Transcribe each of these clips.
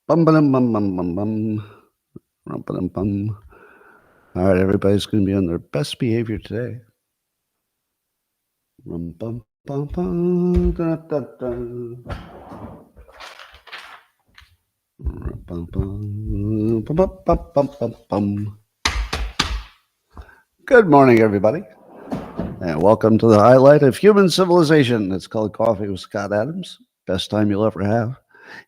Bum bum bum bum bum bum. Rum bum bum. All right, everybody's going to be on their best behavior today. Rum bum bum bum da da da. Rum bum bum bum bum bum bum bum bum. Good morning, everybody, and welcome to the highlight of human civilization. It's called Coffee with Scott Adams. Best time you'll ever have.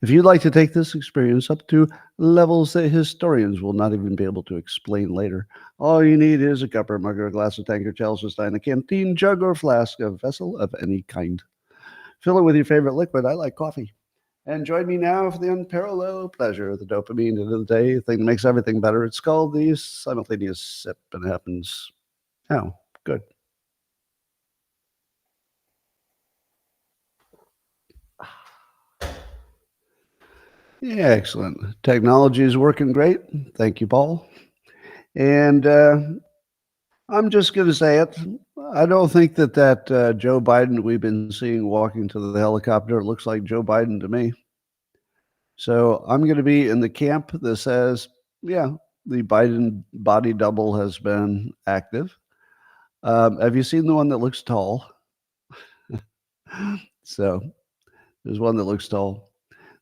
If you'd like to take this experience up to levels that historians will not even be able to explain later, all you need is a cup or mug or a glass of tankard, chalice, stein, a canteen, jug, or flask, a vessel of any kind. Fill it with your favorite liquid. I like coffee. And join me now for the unparalleled pleasure of the dopamine end of the day, the thing that makes everything better. It's called the simultaneous sip, and it happens now. Good. Yeah, excellent. Technology is working great. Thank you, Paul. And I'm just going to say it. I don't think that Joe Biden we've been seeing walking to the helicopter looks like Joe Biden to me. So I'm going to be in the camp that says, yeah, the Biden body double has been active. Have you seen the one that looks tall? So there's one that looks tall.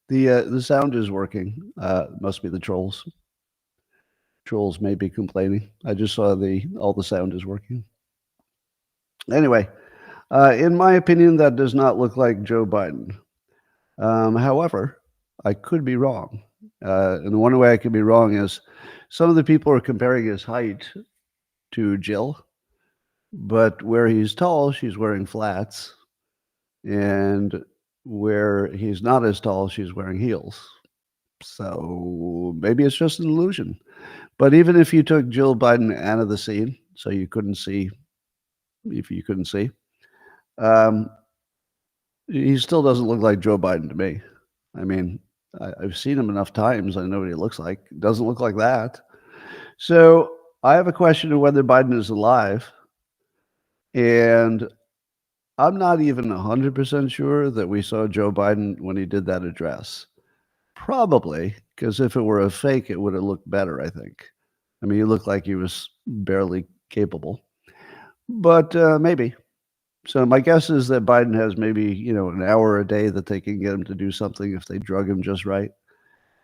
The sound is working. Must be the trolls. Trolls may be complaining. I just saw all the sound is working. Anyway, in my opinion, that does not look like Joe Biden. However, I could be wrong. And the one way I could be wrong is some of the people are comparing his height to Jill, but where he's tall, she's wearing flats. And where he's not as tall, she's wearing heels. So maybe it's just an illusion. But even if you took Jill Biden out of the scene, so you couldn't see, if you couldn't see, um, he still doesn't look like Joe Biden to me. I mean, I've seen him enough times. I know what he looks like. Doesn't look like that. So I have a question of whether Biden is alive. And I'm not even 100% sure that we saw Joe Biden when he did that address. Probably, because if it were a fake, it would have looked better, I think. I mean, he looked like he was barely capable. But maybe. So my guess is that Biden has maybe, an hour a day that they can get him to do something if they drug him just right.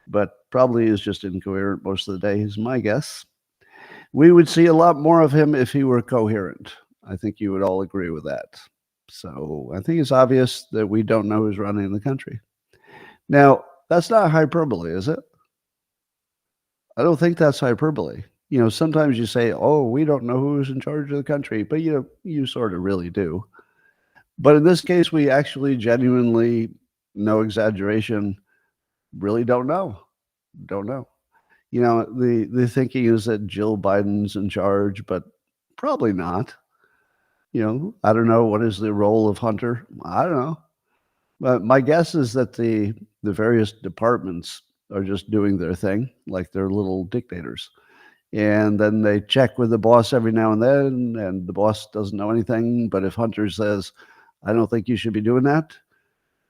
But probably is just incoherent most of the day, is my guess. We would see a lot more of him if he were coherent. I think you would all agree with that. So I think it's obvious that we don't know who's running the country. Now, that's not hyperbole, is it? I don't think that's hyperbole. Sometimes you say, "Oh, we don't know who's in charge of the country," but you sort of really do. But in this case, we actually genuinely, no exaggeration, really don't know. Don't know. The thinking is that Jill Biden's in charge, but probably not. I don't know, what is the role of Hunter? I don't know. But my guess is that the various departments are just doing their thing, like they're little dictators. And then they check with the boss every now and then, and the boss doesn't know anything. But if Hunter says, "I don't think you should be doing that,"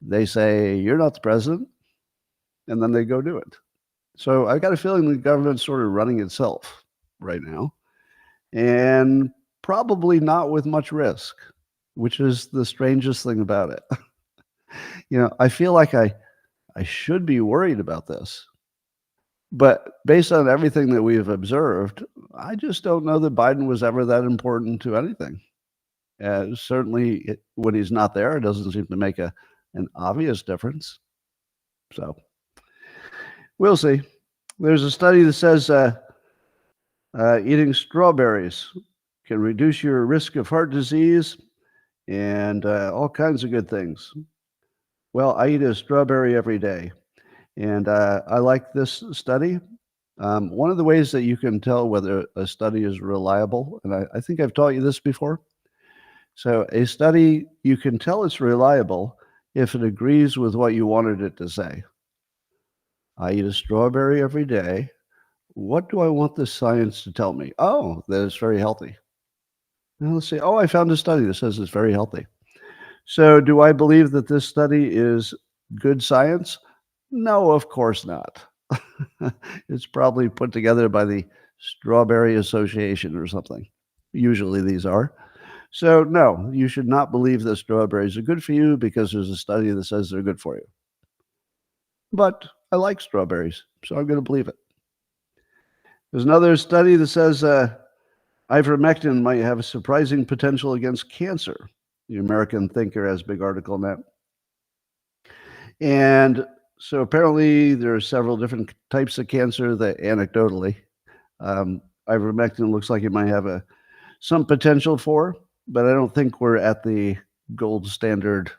they say, "You're not the president," and then they go do it. So I've got a feeling the government's sort of running itself right now, and probably not with much risk, which is the strangest thing about it. I feel like I should be worried about this. But based on everything that we have observed, I just don't know that Biden was ever that important to anything. Certainly, when he's not there, it doesn't seem to make an obvious difference. So we'll see. There's a study that says eating strawberries can reduce your risk of heart disease and all kinds of good things. Well, I eat a strawberry every day. And I like this study. One of the ways that you can tell whether a study is reliable, and I think I've taught you this before. So, a study, you can tell it's reliable if it agrees with what you wanted it to say. I eat a strawberry every day. What do I want the science to tell me? Oh, that it's very healthy. Now, let's see. Oh, I found a study that says it's very healthy. So, do I believe that this study is good science? No, of course not. It's probably put together by the Strawberry Association or something. Usually these are. So, no, you should not believe that strawberries are good for you because there's a study that says they're good for you. But I like strawberries, so I'm going to believe it. There's another study that says ivermectin might have a surprising potential against cancer. The American Thinker has a big article on that. And so apparently there are several different types of cancer that anecdotally, ivermectin looks like it might have some potential for, but I don't think we're at the gold standard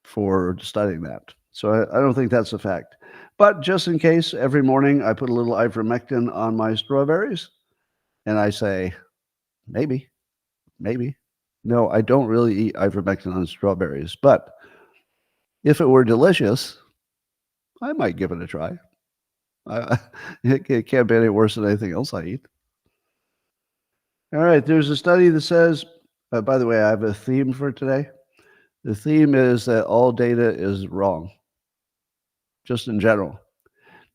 for studying that. So I don't think that's a fact. But just in case, every morning I put a little ivermectin on my strawberries and I say, maybe. No, I don't really eat ivermectin on strawberries, but if it were delicious, I might give it a try. It can't be any worse than anything else I eat. All right, there's a study that says, by the way, I have a theme for today. The theme is that all data is wrong, just in general.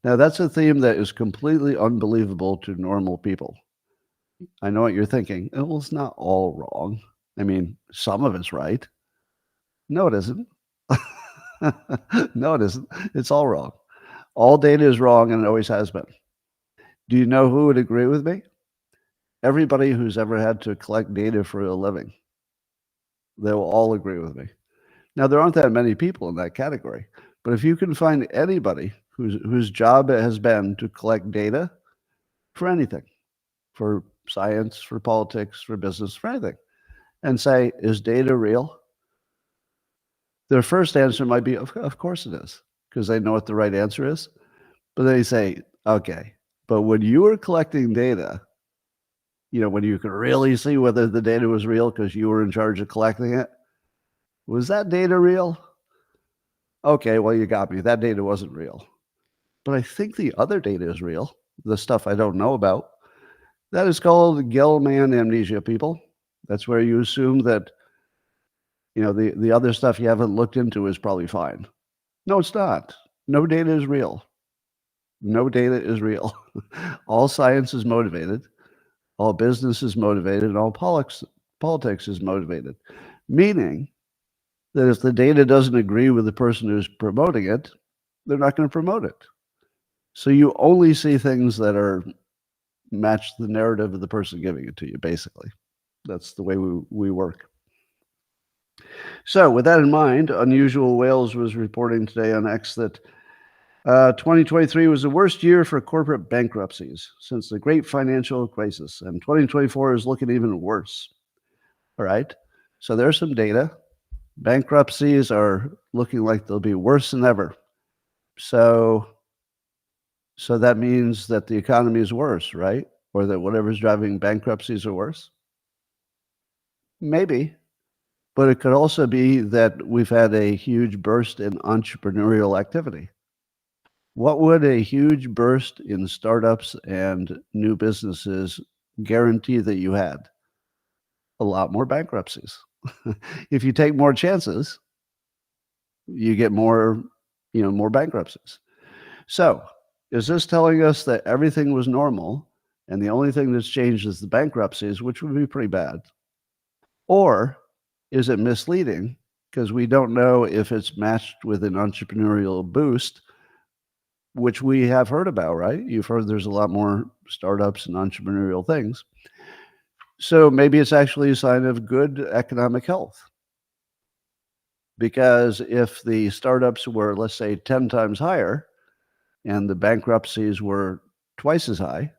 Now, that's a theme that is completely unbelievable to normal people. I know what you're thinking. Oh, well, it's not all wrong. I mean, some of it's right. No, it isn't. No, it isn't. It's all wrong. All data is wrong, and it always has been. Do you know who would agree with me? Everybody who's ever had to collect data for a living. They will all agree with me. Now, there aren't that many people in that category, but if you can find anybody whose job it has been to collect data for anything, for science, for politics, for business, for anything, and say, is data real? Their first answer might be, of course it is, because they know what the right answer is. But they say, okay, but when you were collecting data, when you could really see whether the data was real because you were in charge of collecting it, was that data real? Okay, well, you got me. That data wasn't real. But I think the other data is real, the stuff I don't know about. That is called Gell-Mann amnesia, people. That's where you assume that, the other stuff you haven't looked into is probably fine. No, it's not. No data is real. No data is real. All science is motivated. All business is motivated. And all politics is motivated. Meaning that if the data doesn't agree with the person who's promoting it, they're not going to promote it. So you only see things that are match the narrative of the person giving it to you, basically. That's the way we work. So with that in mind, Unusual Whales was reporting today on X that 2023 was the worst year for corporate bankruptcies since the great financial crisis, and 2024 is looking even worse. All right, so there's some data. Bankruptcies are looking like they'll be worse than ever. So that means that the economy is worse, right? Or that whatever's driving bankruptcies are worse? Maybe. But it could also be that we've had a huge burst in entrepreneurial activity. What would a huge burst in startups and new businesses guarantee that you had? A lot more bankruptcies. If you take more chances, you get more bankruptcies. So, is this telling us that everything was normal and the only thing that's changed is the bankruptcies, which would be pretty bad? Or is it misleading because we don't know if it's matched with an entrepreneurial boost, which we have heard about, right? You've heard there's a lot more startups and entrepreneurial things. So maybe it's actually a sign of good economic health. Because if the startups were, let's say, 10 times higher and the bankruptcies were twice as high,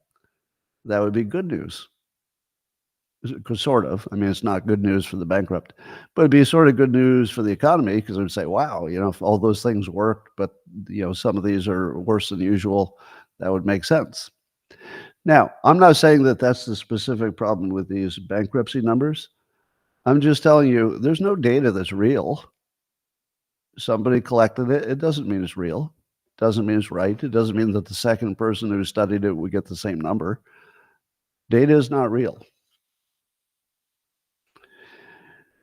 that would be good news. Sort of. I mean, it's not good news for the bankrupt, but it'd be sort of good news for the economy because it would say, wow, if all those things worked, but, some of these are worse than usual, that would make sense. Now, I'm not saying that that's the specific problem with these bankruptcy numbers. I'm just telling you, there's no data that's real. Somebody collected it. It doesn't mean it's real. It doesn't mean it's right. It doesn't mean that the second person who studied it would get the same number. Data is not real.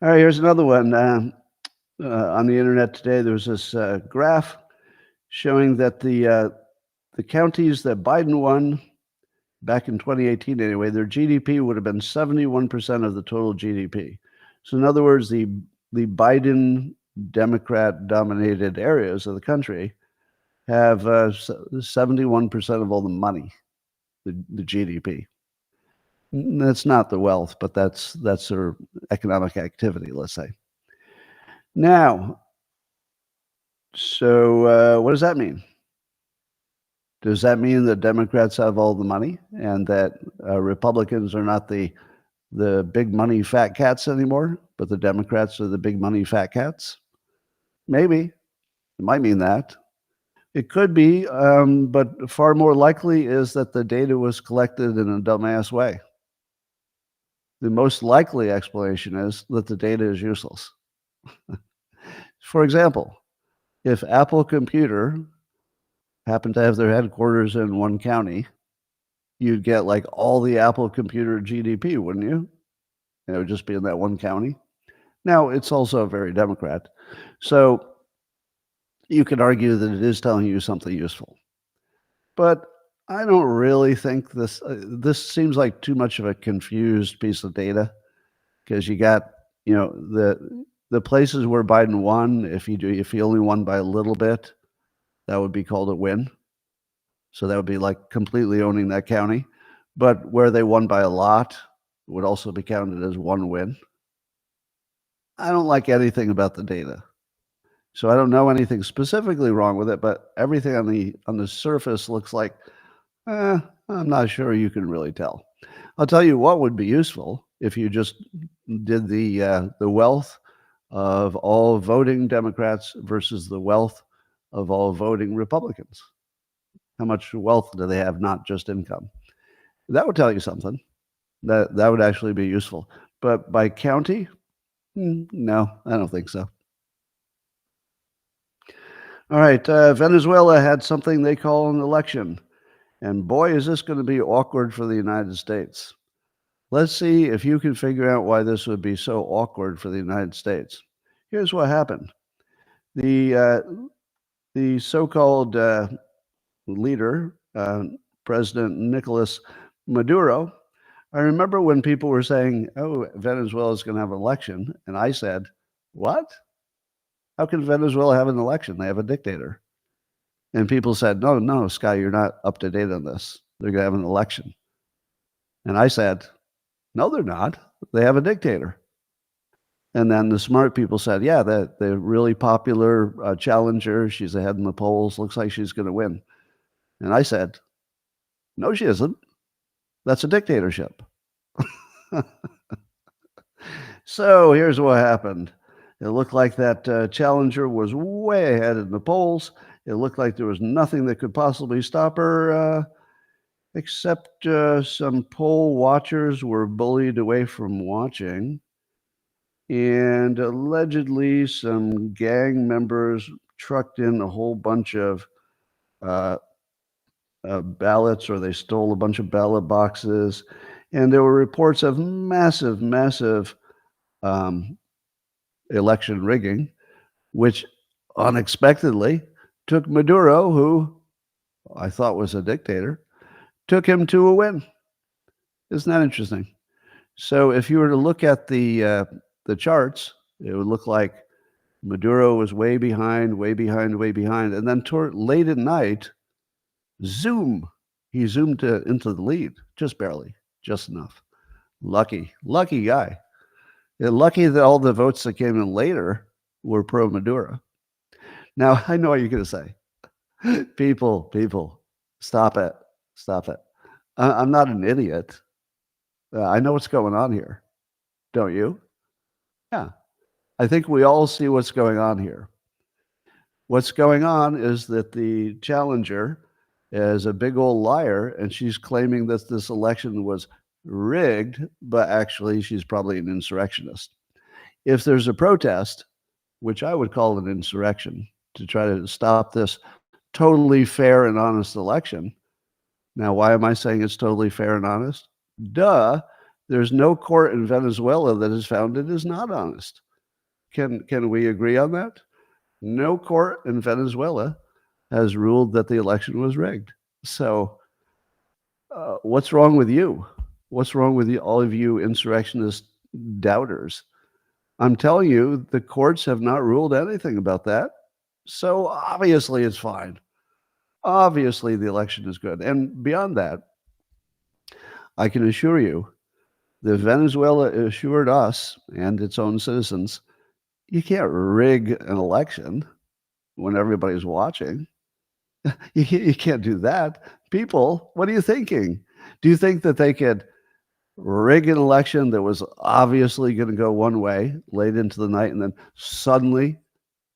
All right, here's another one. On the internet today, there was this graph showing that the the counties that Biden won back in 2018 anyway, their GDP would have been 71% of the total GDP. So in other words, the Biden Democrat-dominated areas of the country have 71% of all the money, the GDP. That's not the wealth, but that's their economic activity, let's say. Now, so what does that mean? Does that mean that Democrats have all the money and that Republicans are not the big money fat cats anymore, but the Democrats are the big money fat cats? Maybe. It might mean that. It could be, but far more likely is that the data was collected in a dumbass way. The most likely explanation is that the data is useless. For example, if Apple Computer happened to have their headquarters in one county, you'd get like all the Apple Computer GDP, wouldn't you? And it would just be in that one county. Now, it's also very Democrat. So you could argue that it is telling you something useful. But I don't really think this seems like too much of a confused piece of data, because you got, the places where Biden won, if he only won by a little bit, that would be called a win. So that would be like completely owning that county. But where they won by a lot would also be counted as one win. I don't like anything about the data. So I don't know anything specifically wrong with it, but everything on the surface looks like, I'm not sure you can really tell. I'll tell you what would be useful if you just did the wealth of all voting Democrats versus the wealth of all voting Republicans. How much wealth do they have, not just income? That would tell you something. That would actually be useful. But by county, no, I don't think so. All right, Venezuela had something they call an election. And boy, is this going to be awkward for the United States. Let's see if you can figure out why this would be so awkward for the United States. Here's what happened. The so-called leader, President Nicolas Maduro, I remember when people were saying, oh, Venezuela is going to have an election. And I said, what? How can Venezuela have an election? They have a dictator. And people said, no, Sky, you're not up to date on this. They're going to have an election. And I said, no, they're not. They have a dictator. And then the smart people said, yeah, the really popular challenger, she's ahead in the polls, looks like she's going to win. And I said, no, she isn't. That's a dictatorship. So here's what happened. It looked like that challenger was way ahead in the polls. It looked like there was nothing that could possibly stop her, except some poll watchers were bullied away from watching. And allegedly, some gang members trucked in a whole bunch of ballots, or they stole a bunch of ballot boxes. And there were reports of massive election rigging, which unexpectedly took Maduro, who I thought was a dictator, took him to a win. Isn't that interesting? So if you were to look at the charts, it would look like Maduro was way behind, and then late at night, zoom, he zoomed into the lead, just barely, just enough. Lucky guy. Lucky that all the votes that came in later were pro-Maduro. Now, I know what you're going to say. People, stop it. I'm not an idiot. I know what's going on here. Don't you? Yeah. I think we all see what's going on here. What's going on is that the challenger is a big old liar, and she's claiming that this election was rigged, but actually she's probably an insurrectionist. If there's a protest, which I would call an insurrection, to try to stop this totally fair and honest election. Now, why am I saying it's totally fair and honest? Duh. There's no court in Venezuela that has found it is not honest. Can we agree on that? No court in Venezuela has ruled that the election was rigged. So, what's wrong with you? What's wrong with you, all of you insurrectionist doubters? I'm telling you, the courts have not ruled anything about that. So obviously it's fine. Obviously the election is good. And beyond that, I can assure you that Venezuela assured us and its own citizens, you can't rig an election when everybody's watching. You can't do that. People, what are you thinking? Do you think that they could rig an election that was obviously going to go one way late into the night and then suddenly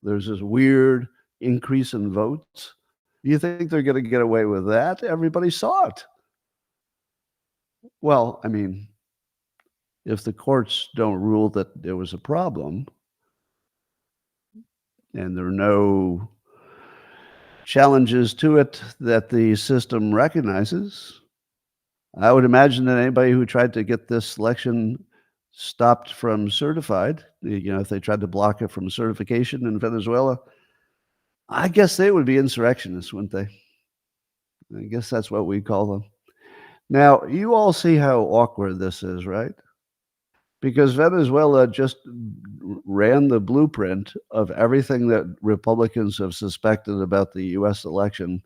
there's this weird increase in votes? Do you think they're going to get away with that? Everybody saw it. Well, I mean, if the courts don't rule that there was a problem and there are no challenges to it that the system recognizes, I would imagine that anybody who tried to get this election stopped from certified, if they tried to block it from certification in Venezuela, I guess they would be insurrectionists, wouldn't they? I guess that's what we call them. Now, you all see how awkward this is, right? Because Venezuela just ran the blueprint of everything that Republicans have suspected about the US election.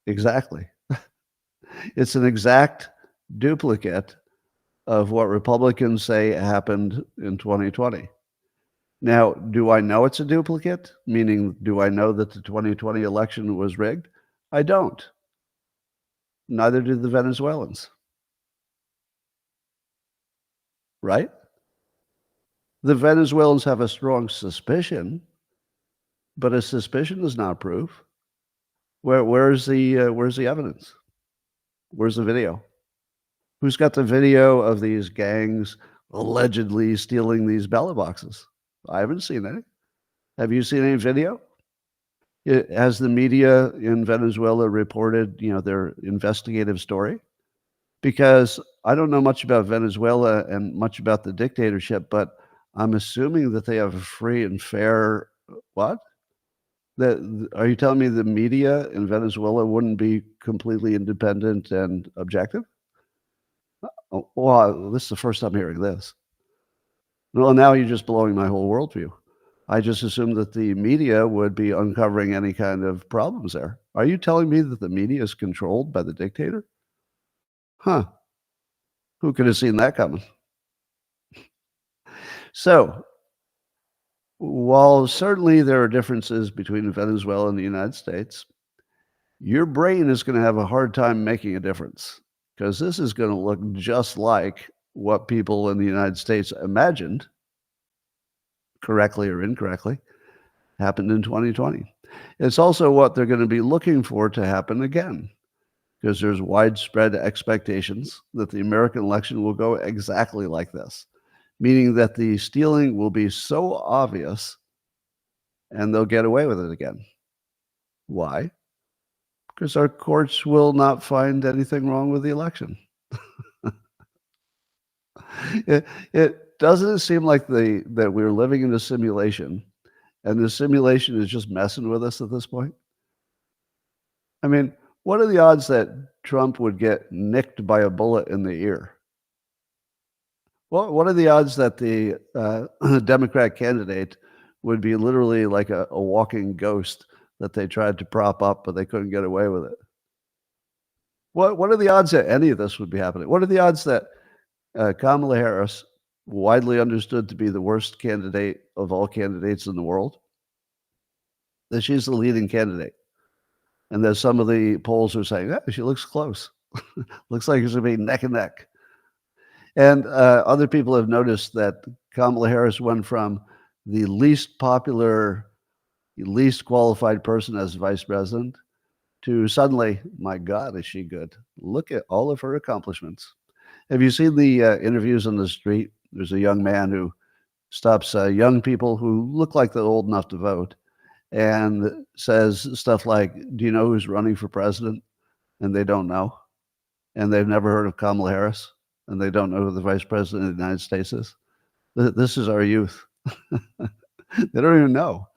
Exactly. It's an exact duplicate of what Republicans say happened in 2020. Now, do I know it's a duplicate? Meaning, do I know that the 2020 election was rigged? I don't. Neither do the Venezuelans. Right? The Venezuelans have a strong suspicion, but a suspicion is not proof. Where's the evidence? Where's the video? Who's got the video of these gangs allegedly stealing these ballot boxes? I haven't seen any. Have you seen any video? Has the media in Venezuela reported, their investigative story? Because I don't know much about Venezuela and much about the dictatorship, but I'm assuming that they have a free and fair what? Are you telling me the media in Venezuela wouldn't be completely independent and objective? Oh, well, this is the first time hearing this. Well, now you're just blowing my whole worldview. I just assumed that the media would be uncovering any kind of problems there. Are you telling me that the media is controlled by the dictator? Huh. Who could have seen that coming? So, while certainly there are differences between Venezuela and the United States, your brain is going to have a hard time making a difference because this is going to look just like what people in the United States imagined, correctly or incorrectly, happened in 2020. It's also what they're going to be looking for to happen again because there's widespread expectations that the American election will go exactly like this, meaning that the stealing will be so obvious and they'll get away with it again. Why? Because our courts will not find anything wrong with the election. It doesn't seem like that we're living in a simulation, and the simulation is just messing with us at this point. I mean, what are the odds that Trump would get nicked by a bullet in the ear? Well, what are the odds that the Democrat candidate would be literally like a walking ghost that they tried to prop up, but they couldn't get away with it? What are the odds that any of this would be happening? What are the odds that Kamala Harris, widely understood to be the worst candidate of all candidates in the world, that she's the leading candidate, and that some of the polls are saying, she looks close. Looks like it's going to be neck and neck. And other people have noticed that Kamala Harris went from the least popular, least qualified person as vice president to suddenly, my God, is she good? Look at all of her accomplishments. Have you seen the interviews on the street? There's a young man who stops young people who look like they're old enough to vote and says stuff like, do you know who's running for president? And they don't know. And they've never heard of Kamala Harris. And they don't know who the vice president of the United States is. This is our youth. They don't even know.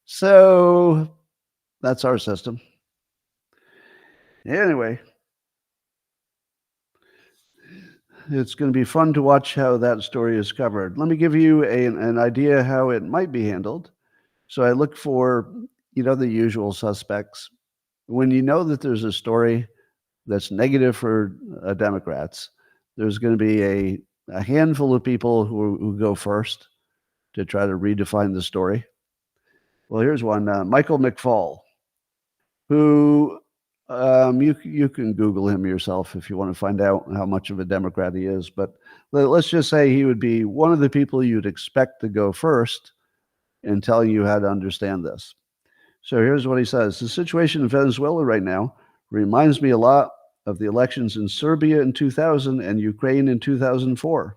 So that's our system. Anyway, it's going to be fun to watch how that story is covered. Let me give you an idea how it might be handled. So I look for, the usual suspects. When you know that there's a story that's negative for Democrats, there's going to be a handful of people who go first to try to redefine the story. Well, here's one, Michael McFaul, who you can Google him yourself if you want to find out how much of a Democrat he is. But let's just say he would be one of the people you'd expect to go first in telling you how to understand this. So here's what he says. The situation in Venezuela right now reminds me a lot of the elections in Serbia in 2000 and Ukraine in 2004.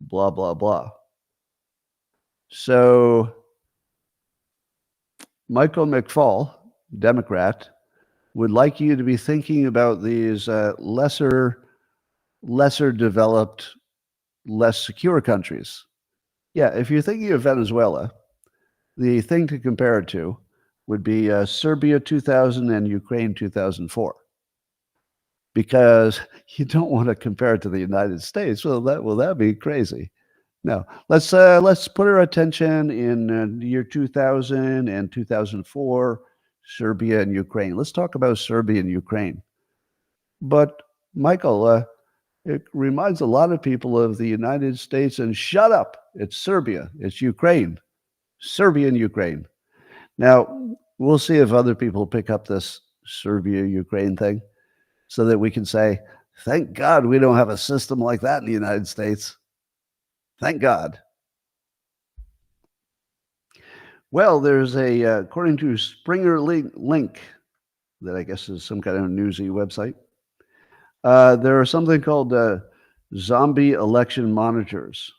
Blah, blah, blah. So Michael McFaul, Democrat, would like you to be thinking about these lesser developed, less secure countries. Yeah, if you're thinking of Venezuela, the thing to compare it to would be Serbia 2000 and Ukraine 2004. Because you don't want to compare it to the United States. Well, that'd be crazy. No, let's put our attention in the year 2000 and 2004, Serbia and Ukraine. Let's talk about Serbia and Ukraine. But Michael, it reminds a lot of people of the United States. And shut up! It's Serbia. It's Ukraine. Serbia and Ukraine. Now we'll see if other people pick up this Serbia-Ukraine thing, so that we can say, thank God we don't have a system like that in the United States. Thank God. Well, there's according to Springer Link, that I guess is some kind of newsy website, there are something called zombie election monitors.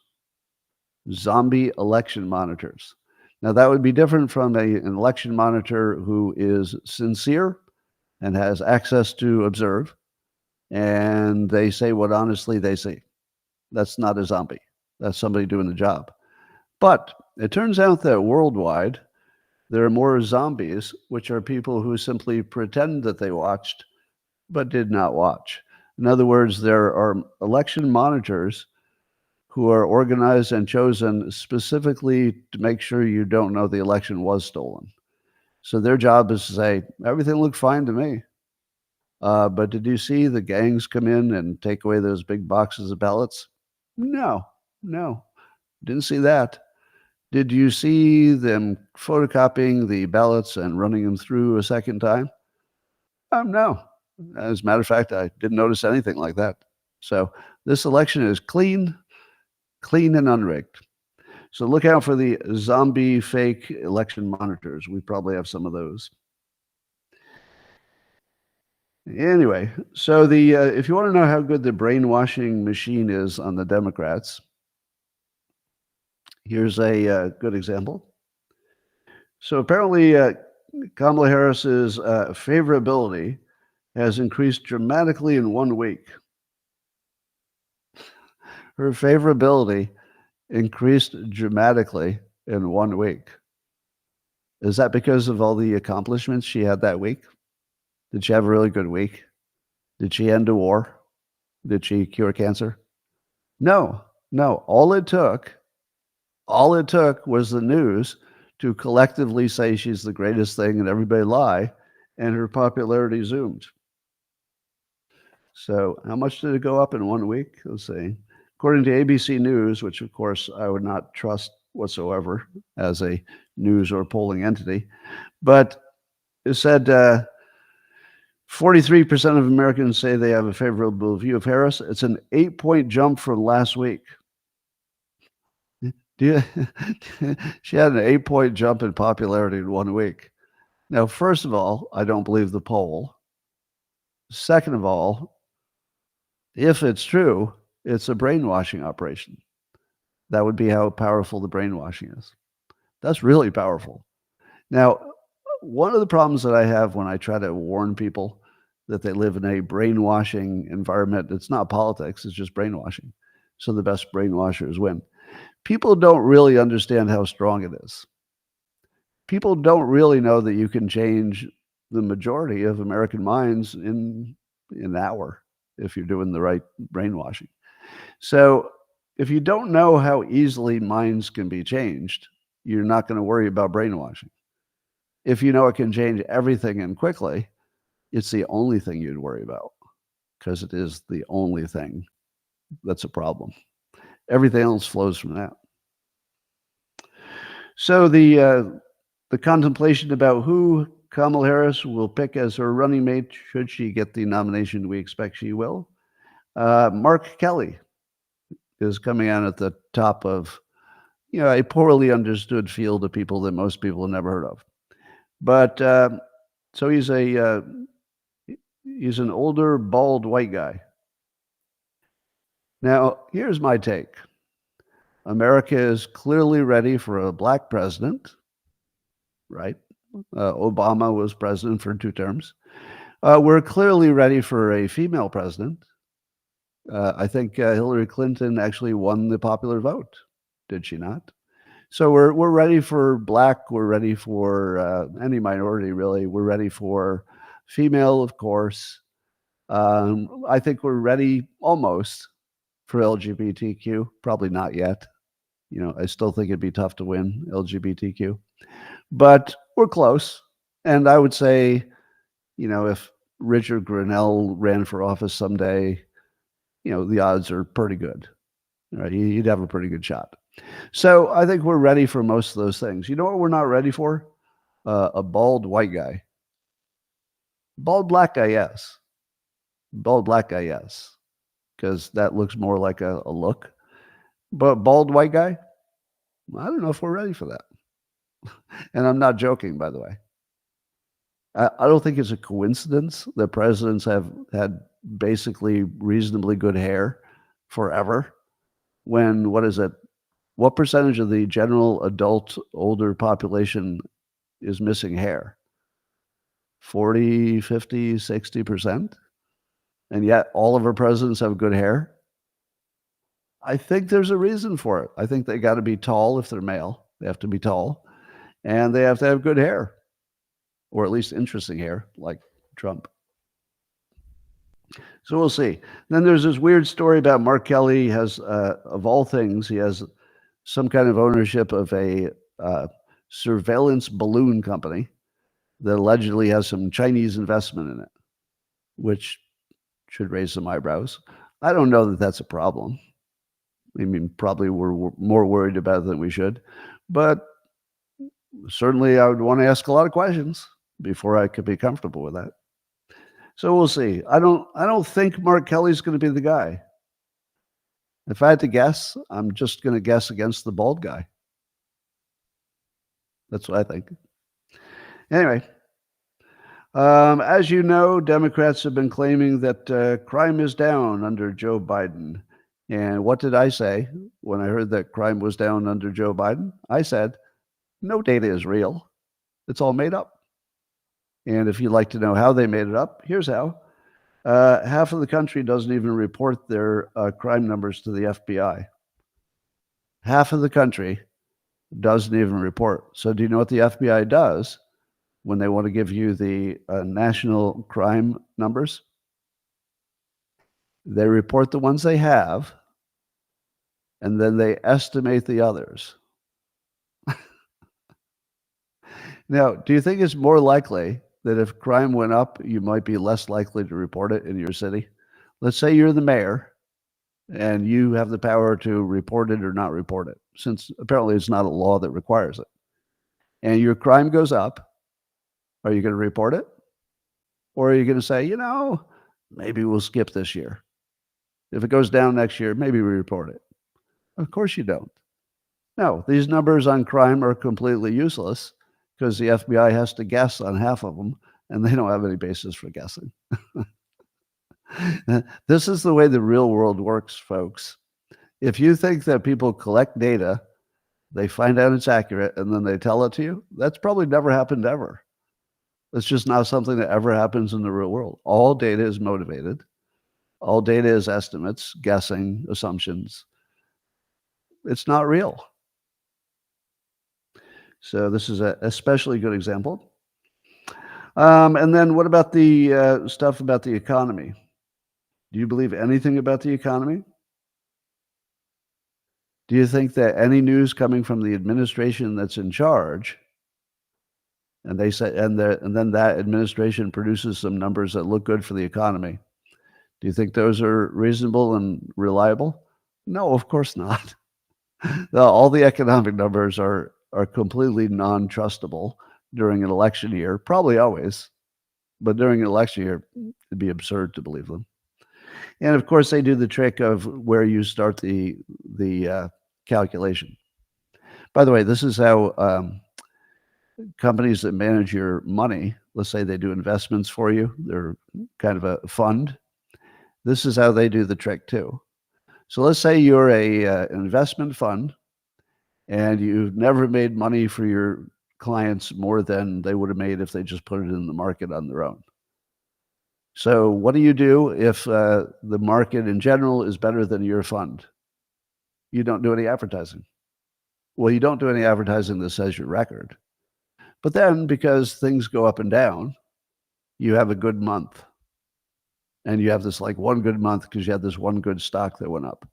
Zombie election monitors. Now, that would be different from an election monitor who is sincere and has access to observe, and they say what honestly they see. That's not a zombie. That's somebody doing the job. But it turns out that worldwide, there are more zombies, which are people who simply pretend that they watched, but did not watch. In other words, there are election monitors who are organized and chosen specifically to make sure you don't know the election was stolen. So their job is to say, everything looked fine to me. But did you see the gangs come in and take away those big boxes of ballots? No, didn't see that. Did you see them photocopying the ballots and running them through a second time? No. As a matter of fact, I didn't notice anything like that. So this election is clean and unrigged. So look out for the zombie fake election monitors. We probably have some of those. Anyway, so if you want to know how good the brainwashing machine is on the Democrats, here's a good example. So apparently, Kamala Harris's favorability has increased dramatically in 1 week. Her favorability increased dramatically in 1 week. Is that because of all the accomplishments she had that week? Did she have a really good week? Did she end a war? Did she cure cancer? No. All it took was the news to collectively say she's the greatest thing and everybody lie, and her popularity zoomed. So how much did it go up in 1 week? Let's see. According to ABC News, which of course I would not trust whatsoever as a news or polling entity, but it said 43% of Americans say they have a favorable view of Harris. It's an 8-point jump from last week. She had an 8-point jump in popularity in 1 week. Now, first of all, I don't believe the poll. Second of all, if it's true, it's a brainwashing operation. That would be how powerful the brainwashing is. That's really powerful. Now, one of the problems that I have when I try to warn people that they live in a brainwashing environment, it's not politics, it's just brainwashing. So the best brainwashers win. People don't really understand how strong it is. People don't really know that you can change the majority of American minds in an hour if you're doing the right brainwashing. So if you don't know how easily minds can be changed, you're not going to worry about brainwashing. If you know it can change everything and quickly, it's the only thing you'd worry about because it is the only thing that's a problem. Everything else flows from that. So the contemplation about who Kamala Harris will pick as her running mate should she get the nomination we expect she will. Mark Kelly is coming out at the top of a poorly understood field of people that most people have never heard of. But so he's an older, bald, white guy. Now, here's my take. America is clearly ready for a black president, right? Obama was president for 2 terms. We're clearly ready for a female president. I think Hillary Clinton actually won the popular vote, did she not? So we're ready for black. We're ready for any minority, really. We're ready for female, of course. I think we're ready almost for LGBTQ. Probably not yet. I still think it'd be tough to win LGBTQ, but we're close. And I would say, if Richard Grenell ran for office someday, the odds are pretty good. Right? He'd have a pretty good shot. So I think we're ready for most of those things. You know what we're not ready for? A bald white guy. Bald black guy, yes. Bald black guy, yes. Because that looks more like a look. But bald white guy, I don't know if we're ready for that. And I'm not joking, by the way. I don't think it's a coincidence that presidents have had basically reasonably good hair forever. When, what percentage of the general adult older population is missing hair? 40, 50, 60%? And yet all of our presidents have good hair? I think there's a reason for it. I think they got to be tall if they're male. They have to be tall. And they have to have good hair, or at least interesting hair, like Trump. So we'll see. Then there's this weird story about Mark Kelly has, of all things, he has some kind of ownership of a surveillance balloon company that allegedly has some Chinese investment in it, which should raise some eyebrows. I don't know that that's a problem. I mean, probably we're more worried about it than we should, but certainly I would want to ask a lot of questions before I could be comfortable with that. So we'll see. I don't think Mark Kelly's going to be the guy. If I had to guess, I'm just going to guess against the bald guy. That's what I think. Anyway, as you know, Democrats have been claiming that crime is down under Joe Biden. And what did I say when I heard that crime was down under Joe Biden? I said, no data is real. It's all made up. And if you'd like to know how they made it up, here's how. Half of the country doesn't even report their crime numbers to the FBI. Half of the country doesn't even report. So do you know what the FBI does when they want to give you the national crime numbers? They report the ones they have, and then they estimate the others. Now, do you think it's more likely that if crime went up, you might be less likely to report it in your city? Let's say you're the mayor and you have the power to report it or not report it, since apparently it's not a law that requires it. And your crime goes up. Are you going to report it? Or are you going to say, maybe we'll skip this year. If it goes down next year, maybe we report it. Of course you don't. No, these numbers on crime are completely useless because the FBI has to guess on half of them, and they don't have any basis for guessing. This is the way the real world works, folks. If you think that people collect data, they find out it's accurate, and then they tell it to you, that's probably never happened ever. It's just not something that ever happens in the real world. All data is motivated. All data is estimates, guessing, assumptions. It's not real. So this is an especially good example. And then what about the stuff about the economy? Do you believe anything about the economy? Do you think that any news coming from the administration that's in charge, and they say, and then that administration produces some numbers that look good for the economy, do you think those are reasonable and reliable? No, of course not. No, all the economic numbers are completely non-trustable during an election year, probably always, but during an election year, it'd be absurd to believe them. And of course, they do the trick of where you start the calculation. By the way, this is how companies that manage your money, let's say they do investments for you, they're kind of a fund. This is how they do the trick too. So let's say you're an investment fund and you've never made money for your clients more than they would have made if they just put it in the market on their own. So what do you do if the market in general is better than your fund? You don't do any advertising. Well, you don't do any advertising that says your record. But then because things go up and down, you have a good month. And you have this like one good month because you had this one good stock that went up.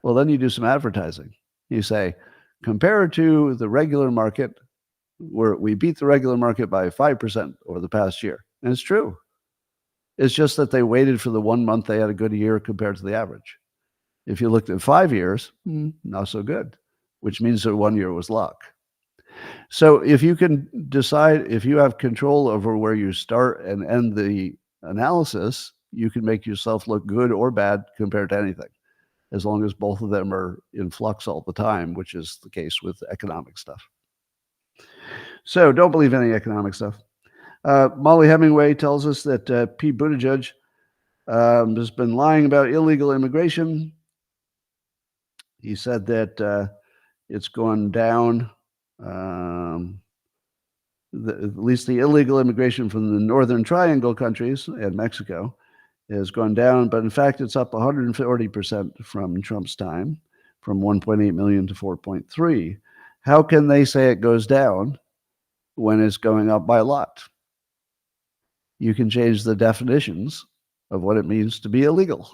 Well, then you do some advertising. You say, compared to the regular market, where we beat the regular market by 5% over the past year. And it's true. It's just that they waited for the 1 month they had a good year compared to the average. If you looked at 5 years, not so good, which means that 1 year was luck. So if you can decide, if you have control over where you start and end the analysis, you can make yourself look good or bad compared to anything, as long as both of them are in flux all the time, which is the case with economic stuff. So don't believe any economic stuff. Molly Hemingway tells us that Pete Buttigieg has been lying about illegal immigration. He said that it's gone down, at least the illegal immigration from the Northern Triangle countries and Mexico has gone down, but in fact, it's up 140% from Trump's time, from 1.8 million to 4.3. How can they say it goes down when it's going up by a lot? You can change the definitions of what it means to be illegal.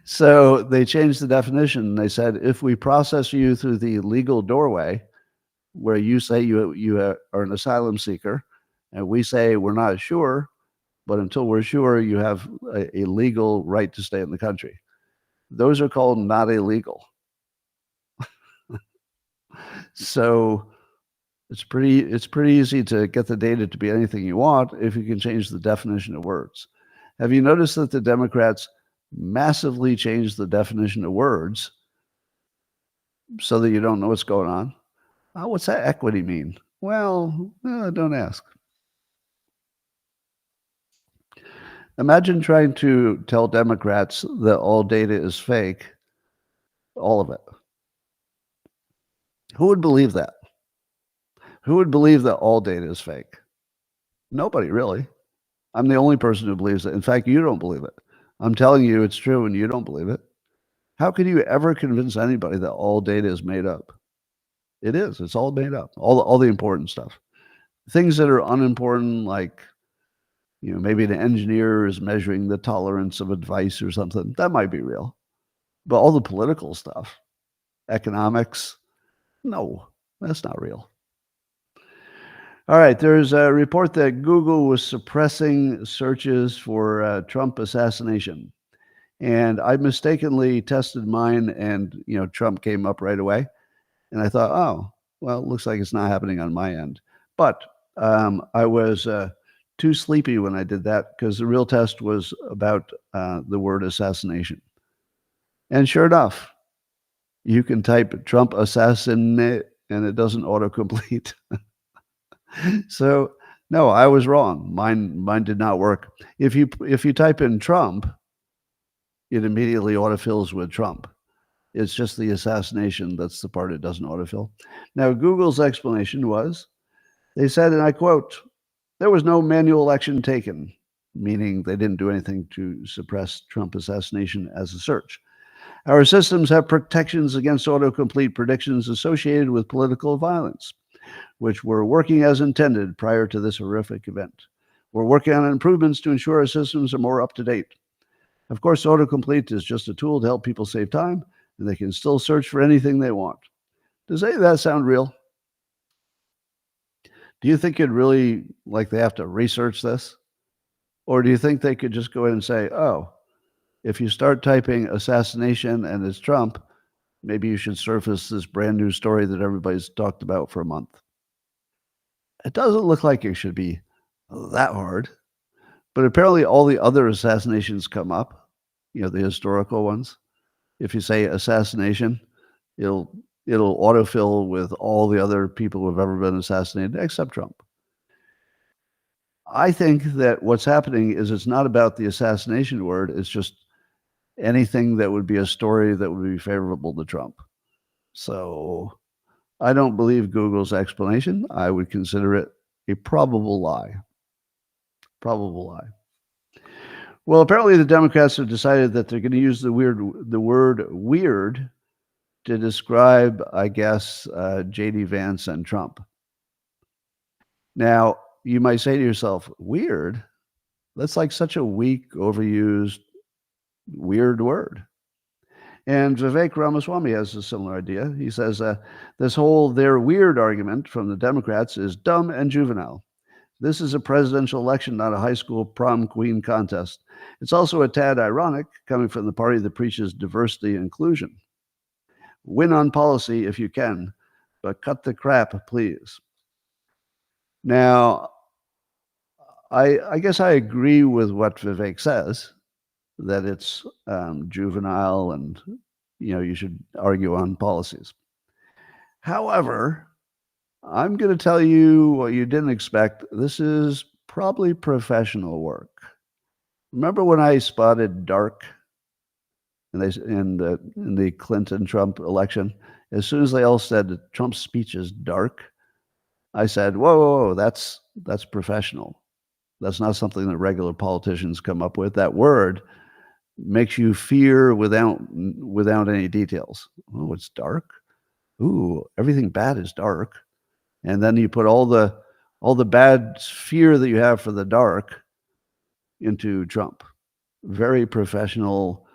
So they changed the definition. They said, if we process you through the legal doorway, where you say you are an asylum seeker, and we say we're not sure, but until we're sure, you have a legal right to stay in the country. Those are called not illegal. So it's pretty easy to get the data to be anything you want if you can change the definition of words. Have you noticed that the Democrats massively changed the definition of words so that you don't know what's going on? What's that equity mean? Well, don't ask. Imagine trying to tell Democrats that all data is fake, all of it. Who would believe that? Who would believe that all data is fake? Nobody, really. I'm the only person who believes it. In fact, you don't believe it. I'm telling you it's true and you don't believe it. How can you ever convince anybody that all data is made up? It is. It's all made up. All the important stuff. Things that are unimportant, like, maybe an engineer is measuring the tolerance of advice or something, that might be real. But all the political stuff, economics, no, that's not real. All right, there's a report that Google was suppressing searches for Trump assassination. And I mistakenly tested mine and, Trump came up right away. And I thought, oh, well, it looks like it's not happening on my end. But I was too sleepy when I did that because the real test was about the word assassination. And sure enough, you can type Trump assassinate and it doesn't autocomplete. So no, I was wrong. Mine did not work. If you type in Trump, it immediately autofills with Trump. It's just the assassination that's the part it doesn't autofill. Now, Google's explanation was, they said, and I quote, there was no manual action taken, meaning they didn't do anything to suppress Trump assassination as a search. Our systems have protections against autocomplete predictions associated with political violence. which were working as intended prior to this horrific event. We're working on improvements to ensure our systems are more up to date. Of course, autocomplete is just a tool to help people save time, and they can still search for anything they want. Does any of that sound real? Do you think it really, like, they have to research this? Or do you think they could just go in and say, oh, if you start typing assassination and it's Trump, maybe you should surface this brand new story that everybody's talked about for a month? It doesn't look like it should be that hard, but apparently all the other assassinations come up, the historical ones. If you say assassination, it'll autofill with all the other people who have ever been assassinated except Trump. I think that what's happening is it's not about the assassination word, it's just anything that would be a story that would be favorable to Trump. So I don't believe Google's explanation. I would consider it a probable lie. Probable lie. Well, apparently the Democrats have decided that they're going to use the word weird to describe, I guess, J.D. Vance and Trump. Now, you might say to yourself, weird? That's like such a weak, overused, weird word. And Vivek Ramaswamy has a similar idea. He says this whole "they're weird" argument from the Democrats is dumb and juvenile. This is a presidential election, not a high school prom queen contest. It's also a tad ironic, coming from the party that preaches diversity and inclusion. Win on policy if you can, but cut the crap, please. Now, I guess I agree with what Vivek says, that it's juvenile and, you should argue on policies. However, I'm going to tell you what you didn't expect. This is probably professional work. Remember when I spotted dark in the Clinton-Trump election? As soon as they all said that Trump's speech is dark, I said, whoa, that's professional. That's not something that regular politicians come up with. That word makes you fear without any details. Oh, it's dark? Ooh, everything bad is dark. And then you put all the bad fear that you have for the dark into Trump. Very professional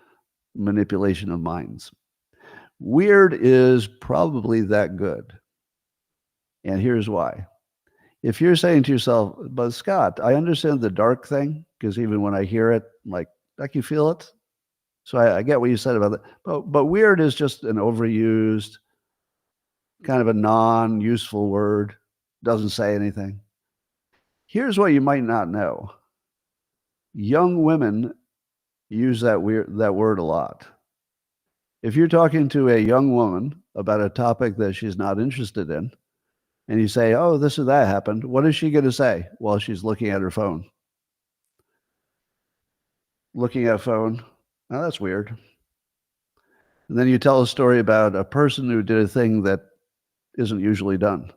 manipulation of minds. Weird is probably that good. And here's why. If you're saying to yourself, but Scott, I understand the dark thing, because even when I hear it, like, I can feel it. So I get what you said about that. But weird is just an overused, kind of a non-useful word. Doesn't say anything. Here's what you might not know. Young women use that word a lot. If you're talking to a young woman about a topic that she's not interested in, and you say, oh, this or that happened, what is she going to say while she's looking at her phone? Looking at a phone, oh, that's weird. And then you tell a story about a person who did a thing that isn't usually done.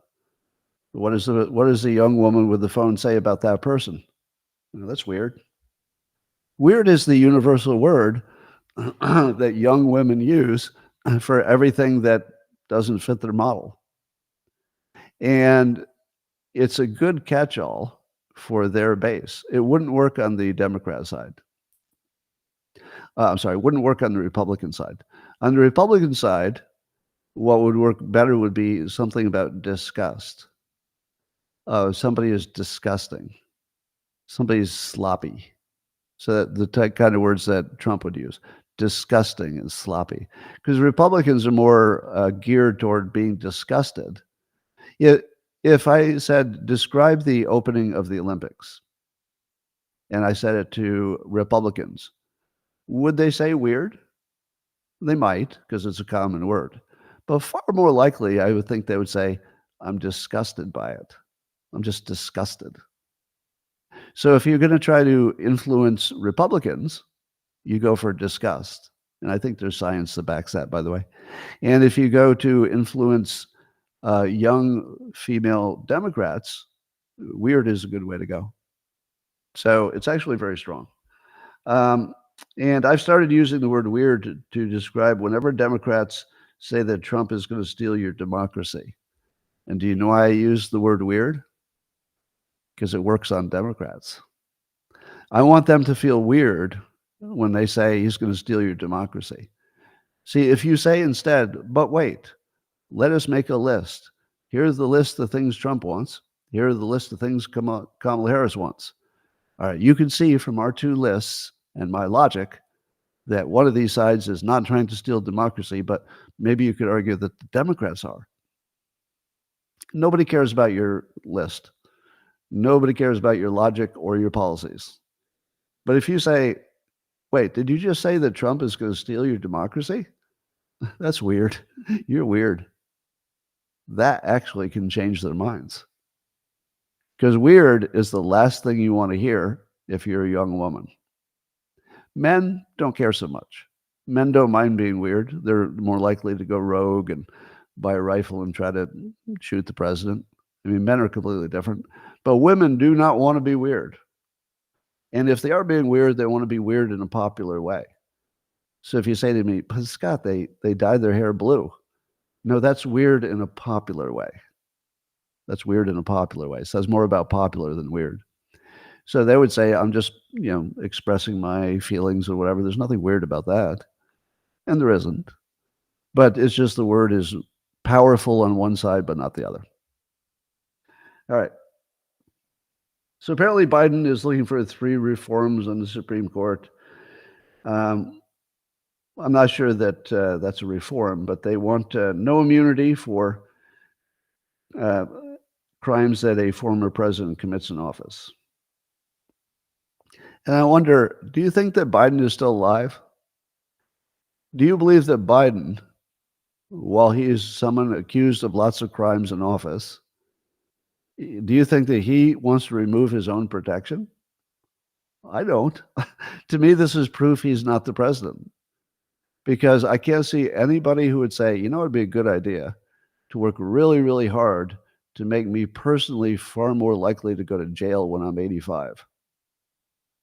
What does the young woman with the phone say about that person? Oh, that's weird. Weird is the universal word that young women use for everything that doesn't fit their model. And it's a good catch-all for their base. It wouldn't work on the Democrat side. It wouldn't work on the Republican side. On the Republican side, what would work better would be something about disgust. Somebody is disgusting. Somebody's sloppy. So the kind of words that Trump would use. Disgusting and sloppy. Because Republicans are more geared toward being disgusted. If I said, describe the opening of the Olympics, and I said it to Republicans, would they say weird? They might, because it's a common word. But far more likely, I would think they would say, I'm disgusted by it. I'm just disgusted. So if you're going to try to influence Republicans, you go for disgust. And I think there's science that backs that, by the way. And if you go to influence young female Democrats, weird is a good way to go. So it's actually very strong. And I've started using the word weird to describe whenever Democrats say that Trump is going to steal your democracy. And do you know why I use the word weird? Because it works on Democrats. I want them to feel weird when they say he's going to steal your democracy. See, if you say instead, but wait, let us make a list. Here's the list of things Trump wants. Here are the list of things Kamala Harris wants. All right, you can see from our two lists and my logic that one of these sides is not trying to steal democracy, but maybe you could argue that the Democrats are. Nobody cares about your list. Nobody cares about your logic or your policies. But if you say, wait, did you just say that Trump is going to steal your democracy? That's weird. You're weird. That actually can change their minds. Because weird is the last thing you want to hear if you're a young woman. Men don't care so much. Men don't mind being weird. They're more likely to go rogue and buy a rifle and try to shoot the president. I mean, men are completely different. But women do not want to be weird. And if they are being weird, they want to be weird in a popular way. So if you say to me, but Scott, they dyed their hair blue. No, that's weird in a popular way. That's weird in a popular way. It says more about popular than weird. So they would say, I'm just, expressing my feelings or whatever. There's nothing weird about that. And there isn't. But it's just the word is powerful on one side, but not the other. All right. So apparently Biden is looking for 3 reforms on the Supreme Court. I'm not sure that that's a reform, but they want no immunity for crimes that a former president commits in office. And I wonder, do you think that Biden is still alive? Do you believe that Biden, while he is someone accused of lots of crimes in office, do you think that he wants to remove his own protection? I don't. To me, this is proof he's not the president. Because I can't see anybody who would say, it'd be a good idea to work really, really hard to make me personally far more likely to go to jail when I'm 85.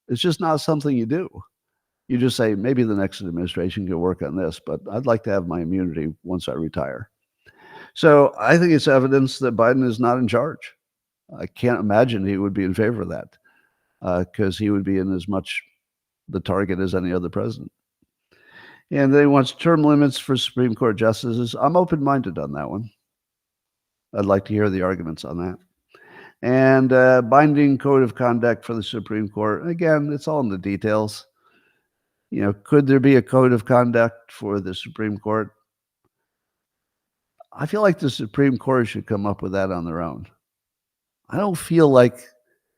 It's just not something you do. You just say, maybe the next administration can work on this, but I'd like to have my immunity once I retire. So I think it's evidence that Biden is not in charge. I can't imagine he would be in favor of that because he would be in as much the target as any other president. And they want term limits for Supreme Court justices. I'm open-minded on that one. I'd like to hear the arguments on that. And binding code of conduct for the Supreme Court. Again, it's all in the details. Could there be a code of conduct for the Supreme Court? I feel like the Supreme Court should come up with that on their own. I don't feel like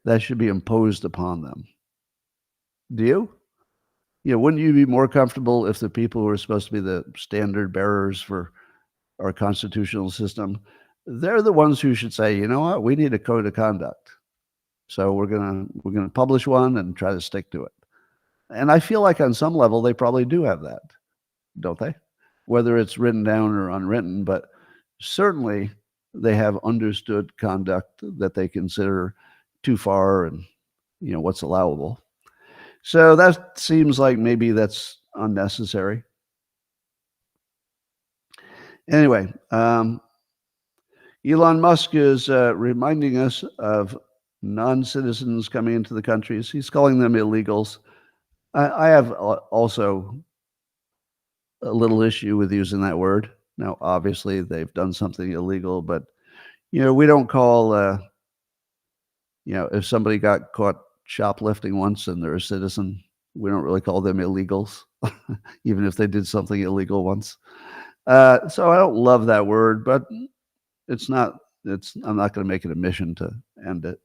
that should be imposed upon them. Do you? Wouldn't you be more comfortable if the people who are supposed to be the standard bearers for our constitutional system, they're the ones who should say, you know what, we need a code of conduct. So we're gonna publish one and try to stick to it. And I feel like on some level they probably do have that, don't they? Whether it's written down or unwritten, but certainly they have understood conduct that they consider too far and what's allowable. So that seems like maybe that's unnecessary. Anyway, Elon Musk is reminding us of non-citizens coming into the countries. He's calling them illegals. I have also a little issue with using that word. Now, obviously, they've done something illegal, but, we don't call, if somebody got caught shoplifting once and they're a citizen, we don't really call them illegals, even if they did something illegal once. So I don't love that word, but I'm not going to make it a mission to end it.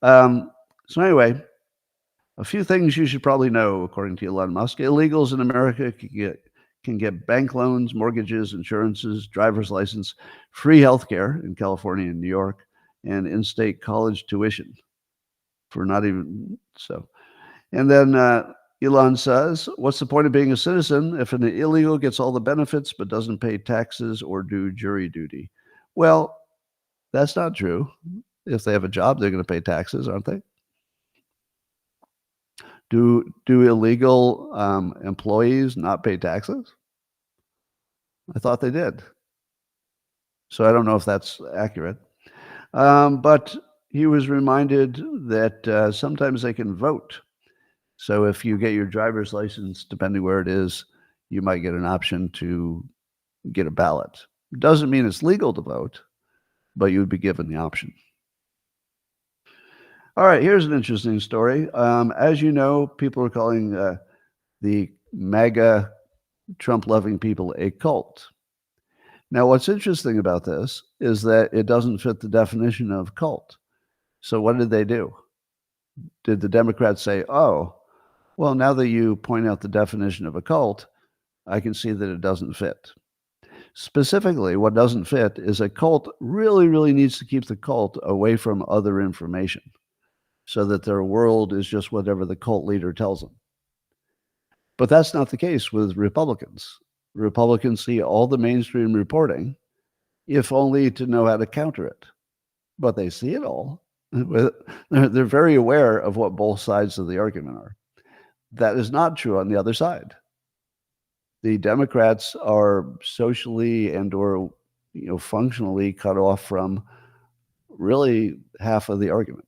So anyway, a few things you should probably know, according to Elon Musk. Illegals in America can get bank loans, mortgages, insurances, driver's license, free healthcare in California and New York, and in-state college tuition for not even so. And then Elon says, what's the point of being a citizen if an illegal gets all the benefits but doesn't pay taxes or do jury duty? Well, that's not true. If they have a job, they're going to pay taxes, aren't they? Do illegal employees not pay taxes? I thought they did. So I don't know if that's accurate. But he was reminded that sometimes they can vote. So if you get your driver's license, depending where it is, you might get an option to get a ballot. Doesn't mean it's legal to vote, but you would be given the option. All right, here's an interesting story. As you know, people are calling the MAGA Trump-loving people a cult. Now, what's interesting about this is that it doesn't fit the definition of cult. So what did they do? Did the Democrats say, oh, well, now that you point out the definition of a cult, I can see that it doesn't fit? Specifically, what doesn't fit is a cult really, really needs to keep the cult away from other information so that their world is just whatever the cult leader tells them. But that's not the case with Republicans. Republicans see all the mainstream reporting, if only to know how to counter it. But they see it all. They're very aware of what both sides of the argument are. That is not true on the other side. The Democrats are socially and or functionally cut off from really half of the argument,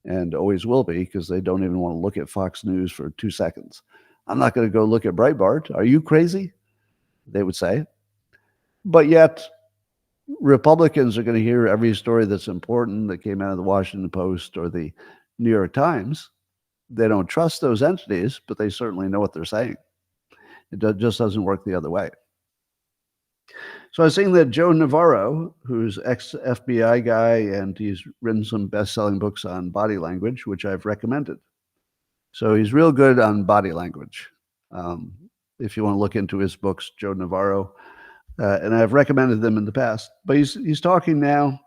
and always will be, because they don't even want to look at Fox News for 2 seconds. I'm not going to go look at Breitbart. Are you crazy? They would say. But yet, Republicans are going to hear every story that's important that came out of the Washington Post or the New York Times. They don't trust those entities, but they certainly know what they're saying. It just doesn't work the other way. So I was saying that Joe Navarro, who's ex-FBI guy, and he's written some best-selling books on body language, which I've recommended. So he's real good on body language. If you want to look into his books, Joe Navarro, and I've recommended them in the past. But he's talking now,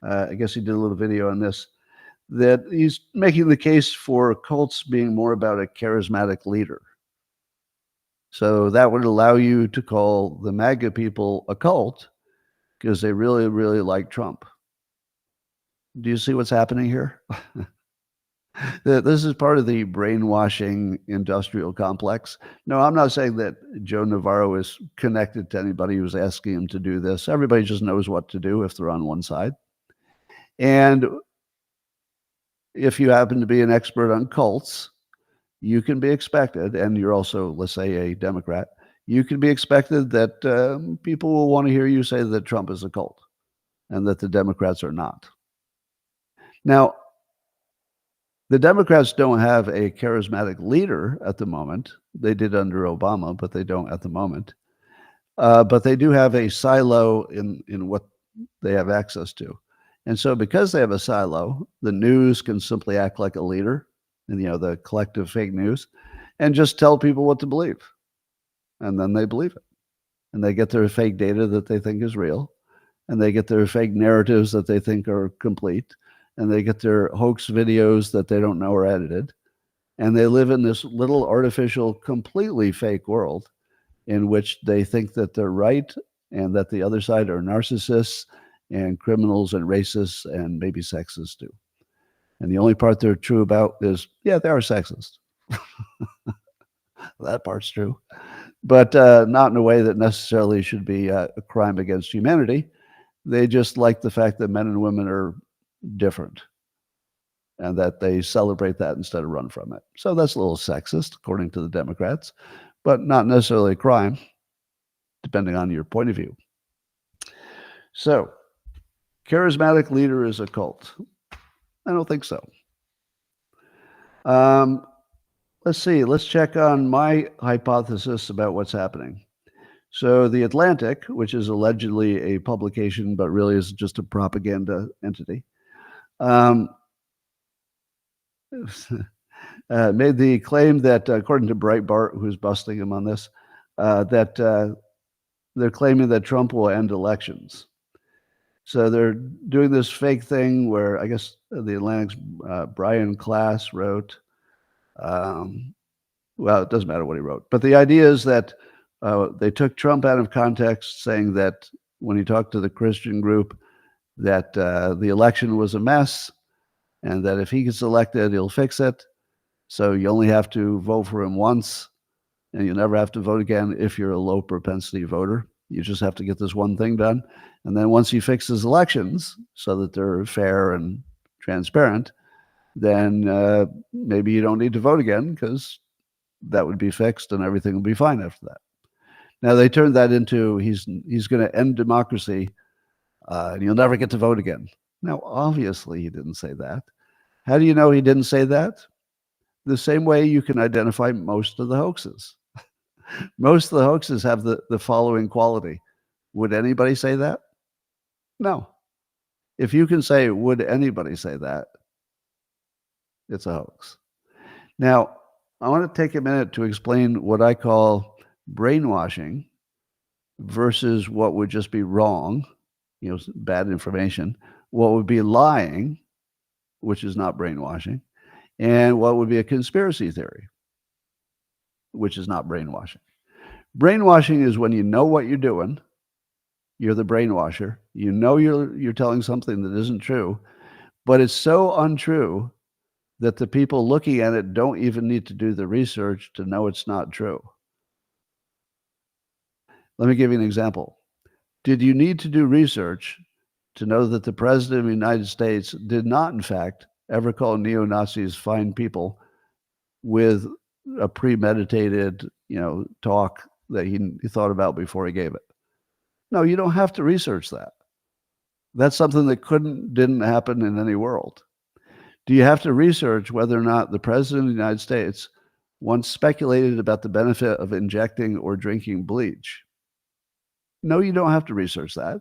I guess he did a little video on this, that he's making the case for cults being more about a charismatic leader. So that would allow you to call the MAGA people a cult because they really, really like Trump. Do you see what's happening here? This is part of the brainwashing industrial complex. No, I'm not saying that Joe Navarro is connected to anybody who's asking him to do this. Everybody just knows what to do if they're on one side. And if you happen to be an expert on cults, you can be expected, and you're also, let's say, a Democrat, you can be expected that people will want to hear you say that Trump is a cult and that the Democrats are not. Now, the Democrats don't have a charismatic leader at the moment. They did under Obama, but they don't at the moment. But they do have a silo in what they have access to. And so because they have a silo, the news can simply act like a leader, and the collective fake news, and just tell people what to believe. And then they believe it. And they get their fake data that they think is real. And they get their fake narratives that they think are complete. And they get their hoax videos that they don't know are edited. And they live in this little artificial, completely fake world in which they think that they're right and that the other side are narcissists and criminals and racists and maybe sexist too. And the only part they're true about is, yeah, they are sexist. That part's true. But not in a way that necessarily should be a crime against humanity. They just like the fact that men and women are different and that they celebrate that instead of run from it. So that's a little sexist, according to the Democrats, but not necessarily a crime, depending on your point of view. So, charismatic leader is a cult. I don't think so. Let's see. Let's check on my hypothesis about what's happening. So The Atlantic, which is allegedly a publication, but really is just a propaganda entity, made the claim that, according to Breitbart, who's busting him on this, that they're claiming that Trump will end elections. So they're doing this fake thing where I guess the Atlantic's Brian Klaas wrote, well, it doesn't matter what he wrote, but the idea is that they took Trump out of context, saying that when he talked to the Christian group, that the election was a mess and that if he gets elected, he'll fix it. So you only have to vote for him once and you'll never have to vote again if you're a low propensity voter. You just have to get this one thing done. And then once he fixes elections so that they're fair and transparent, then maybe you don't need to vote again because that would be fixed and everything will be fine after that. Now, they turned that into he's going to end democracy and you'll never get to vote again. Now, obviously, he didn't say that. How do you know he didn't say that? The same way you can identify most of the hoaxes. Most of the hoaxes have the following quality. Would anybody say that? No. If you can say, would anybody say that? It's a hoax. Now, I want to take a minute to explain what I call brainwashing versus what would just be wrong, bad information, what would be lying, which is not brainwashing, and what would be a conspiracy theory, which is not brainwashing. Brainwashing is when you know what you're doing, you're the brainwasher, you know you're telling something that isn't true, but it's so untrue that the people looking at it don't even need to do the research to know it's not true. Let me give you an example. Did you need to do research to know that the President of the United States did not, in fact, ever call neo-Nazis fine people with a premeditated, talk that he thought about before he gave it? No, you don't have to research that. That's something that didn't happen in any world. Do you have to research whether or not the President of the United States once speculated about the benefit of injecting or drinking bleach? No, you don't have to research that.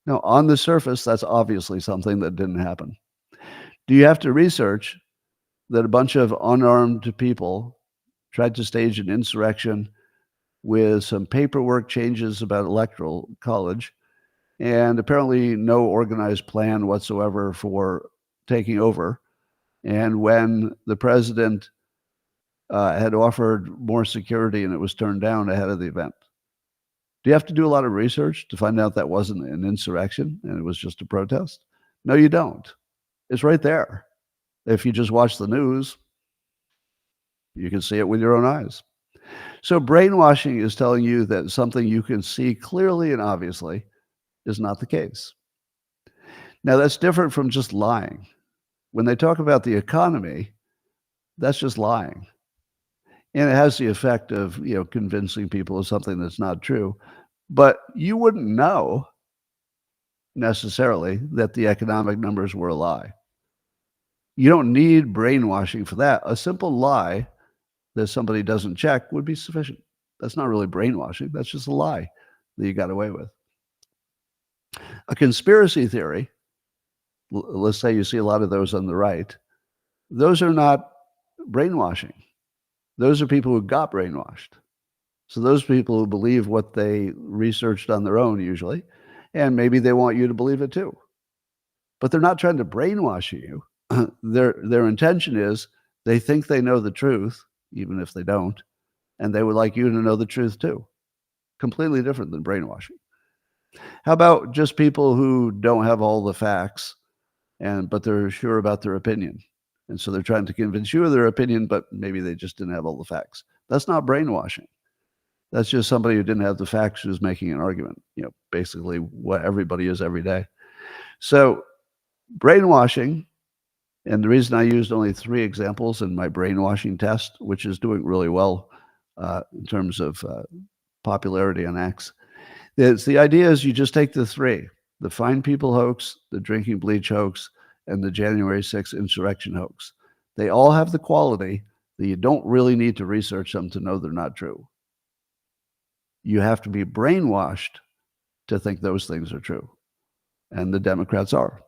No, on the surface, that's obviously something that didn't happen. Do you have to research that a bunch of unarmed people tried to stage an insurrection with some paperwork changes about electoral college and apparently no organized plan whatsoever for taking over? And when the president had offered more security and it was turned down ahead of the event, do you have to do a lot of research to find out that wasn't an insurrection and it was just a protest? No, you don't. It's right there. If you just watch the news, you can see it with your own eyes. So brainwashing is telling you that something you can see clearly and obviously is not the case. Now, that's different from just lying. When they talk about the economy, that's just lying. And it has the effect of, convincing people of something that's not true. But you wouldn't know necessarily that the economic numbers were a lie. You don't need brainwashing for that. A simple lie that somebody doesn't check would be sufficient. That's not really brainwashing. That's just a lie that you got away with. A conspiracy theory, let's say you see a lot of those on the right, those are not brainwashing. Those are people who got brainwashed. So those people who believe what they researched on their own usually, and maybe they want you to believe it too. But they're not trying to brainwash you. Their intention is they think they know the truth, even if they don't, and they would like you to know the truth too. Completely different than brainwashing. How about just people who don't have all the facts, but they're sure about their opinion? And so they're trying to convince you of their opinion, but maybe they just didn't have all the facts. That's not brainwashing. That's just somebody who didn't have the facts who's making an argument, basically what everybody is every day. So brainwashing, and the reason I used only 3 examples in my brainwashing test, which is doing really well in terms of popularity on X, the idea is you just take the 3, the fine people hoax, the drinking bleach hoax, and the January 6th insurrection hoax. They all have the quality that you don't really need to research them to know they're not true. You have to be brainwashed to think those things are true. And the Democrats are.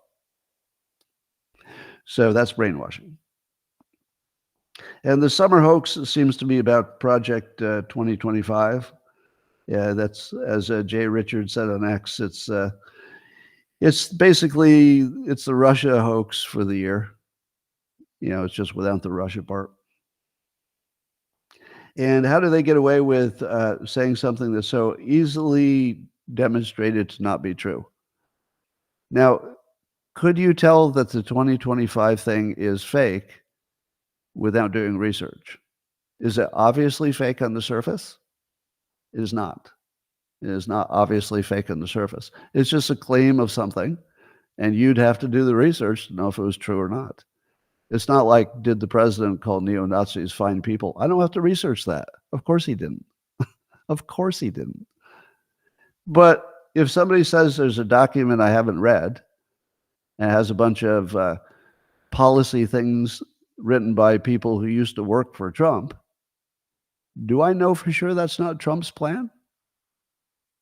So that's brainwashing. And the summer hoax seems to be about Project 2025. Yeah, that's, as Jay Richards said on X, it's basically, it's the Russia hoax for the year. It's just without the Russia part. And how do they get away with saying something that's so easily demonstrated to not be true? Now, could you tell that the 2025 thing is fake without doing research? Is it obviously fake on the surface? It is not. It is not obviously fake on the surface. It's just a claim of something, and you'd have to do the research to know if it was true or not. It's not like, did the president call neo-Nazis fine people? I don't have to research that. Of course he didn't. Of course he didn't. But if somebody says there's a document I haven't read and has a bunch of policy things written by people who used to work for Trump, do I know for sure that's not Trump's plan?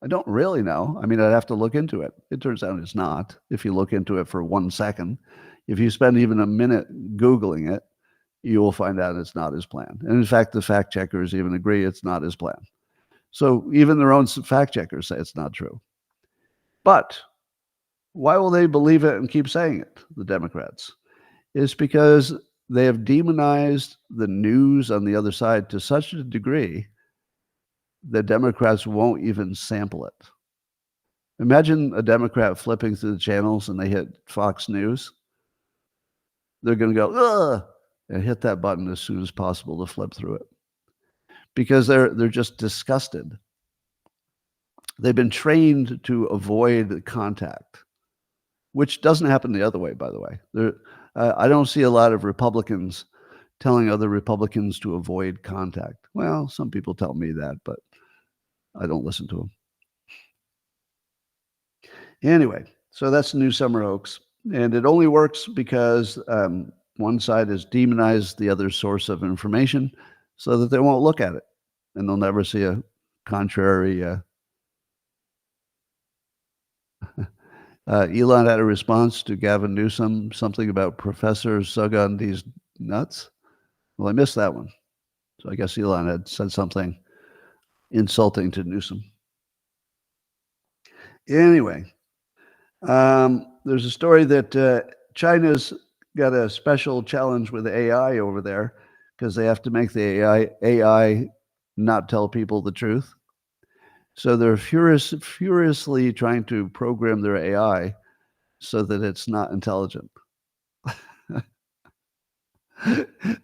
I don't really know. I mean, I'd have to look into it. It turns out it's not, if you look into it for 1 second. If you spend even a minute Googling it, you will find out it's not his plan. And in fact, the fact checkers even agree it's not his plan. So even their own fact checkers say it's not true. But why will they believe it and keep saying it, the Democrats? It's because they have demonized the news on the other side to such a degree that Democrats won't even sample it. Imagine a Democrat flipping through the channels and they hit Fox News. They're going to go, ugh, and hit that button as soon as possible to flip through it because they're just disgusted. They've been trained to avoid contact, which doesn't happen the other way, by the way. I don't see a lot of Republicans telling other Republicans to avoid contact. Well, some people tell me that, but I don't listen to them. Anyway, so that's the new summer hoax. And it only works because one side has demonized the other source of information so that they won't look at it. And they'll never see a contrary. Elon had a response to Gavin Newsom, something about Professor Sugandi's nuts. Well, I missed that one. So I guess Elon had said something insulting to Newsom. Anyway, there's a story that China's got a special challenge with AI over there because they have to make the AI not tell people the truth. So they're furiously trying to program their AI so that it's not intelligent.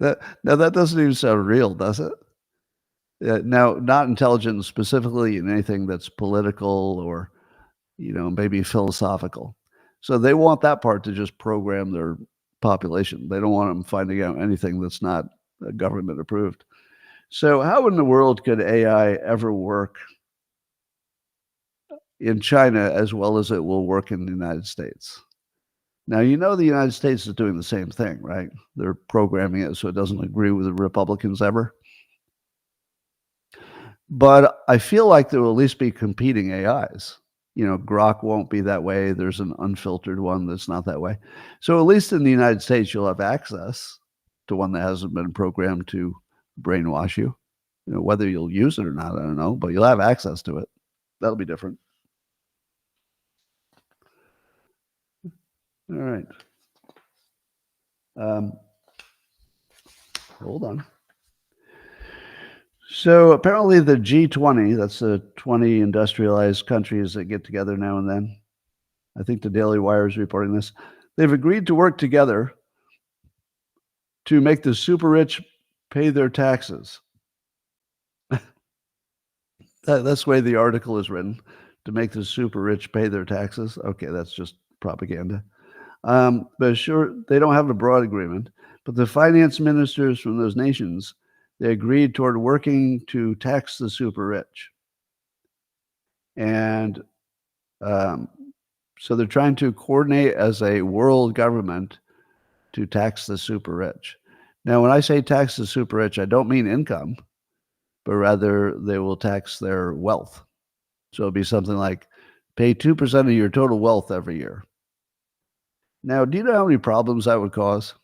Now, that doesn't even sound real, does it? Now, not intelligent specifically in anything that's political or, maybe philosophical. So they want that part to just program their population. They don't want them finding out anything that's not government approved. So how in the world could AI ever work in China as well as it will work in the United States? Now, the United States is doing the same thing, right? They're programming it so it doesn't agree with the Republicans ever. But I feel like there will at least be competing AIs. Grok won't be that way. There's an unfiltered one that's not that way. So at least in the United States, you'll have access to one that hasn't been programmed to brainwash you. Whether you'll use it or not, I don't know, but you'll have access to it. That'll be different. All right. Hold on. So apparently the G20, that's the 20 industrialized countries that get together now and then. I think the Daily Wire is reporting this. They've agreed to work together to make the super rich pay their taxes. That's the way the article is written, to make the super rich pay their taxes. Okay, that's just propaganda. But sure, they don't have a broad agreement. But the finance ministers from those nations, they agreed toward working to tax the super rich. And so they're trying to coordinate as a world government to tax the super rich. Now, when I say tax the super rich, I don't mean income, but rather they will tax their wealth. So it'll be something like pay 2% of your total wealth every year. Now, do you know how many problems that would cause?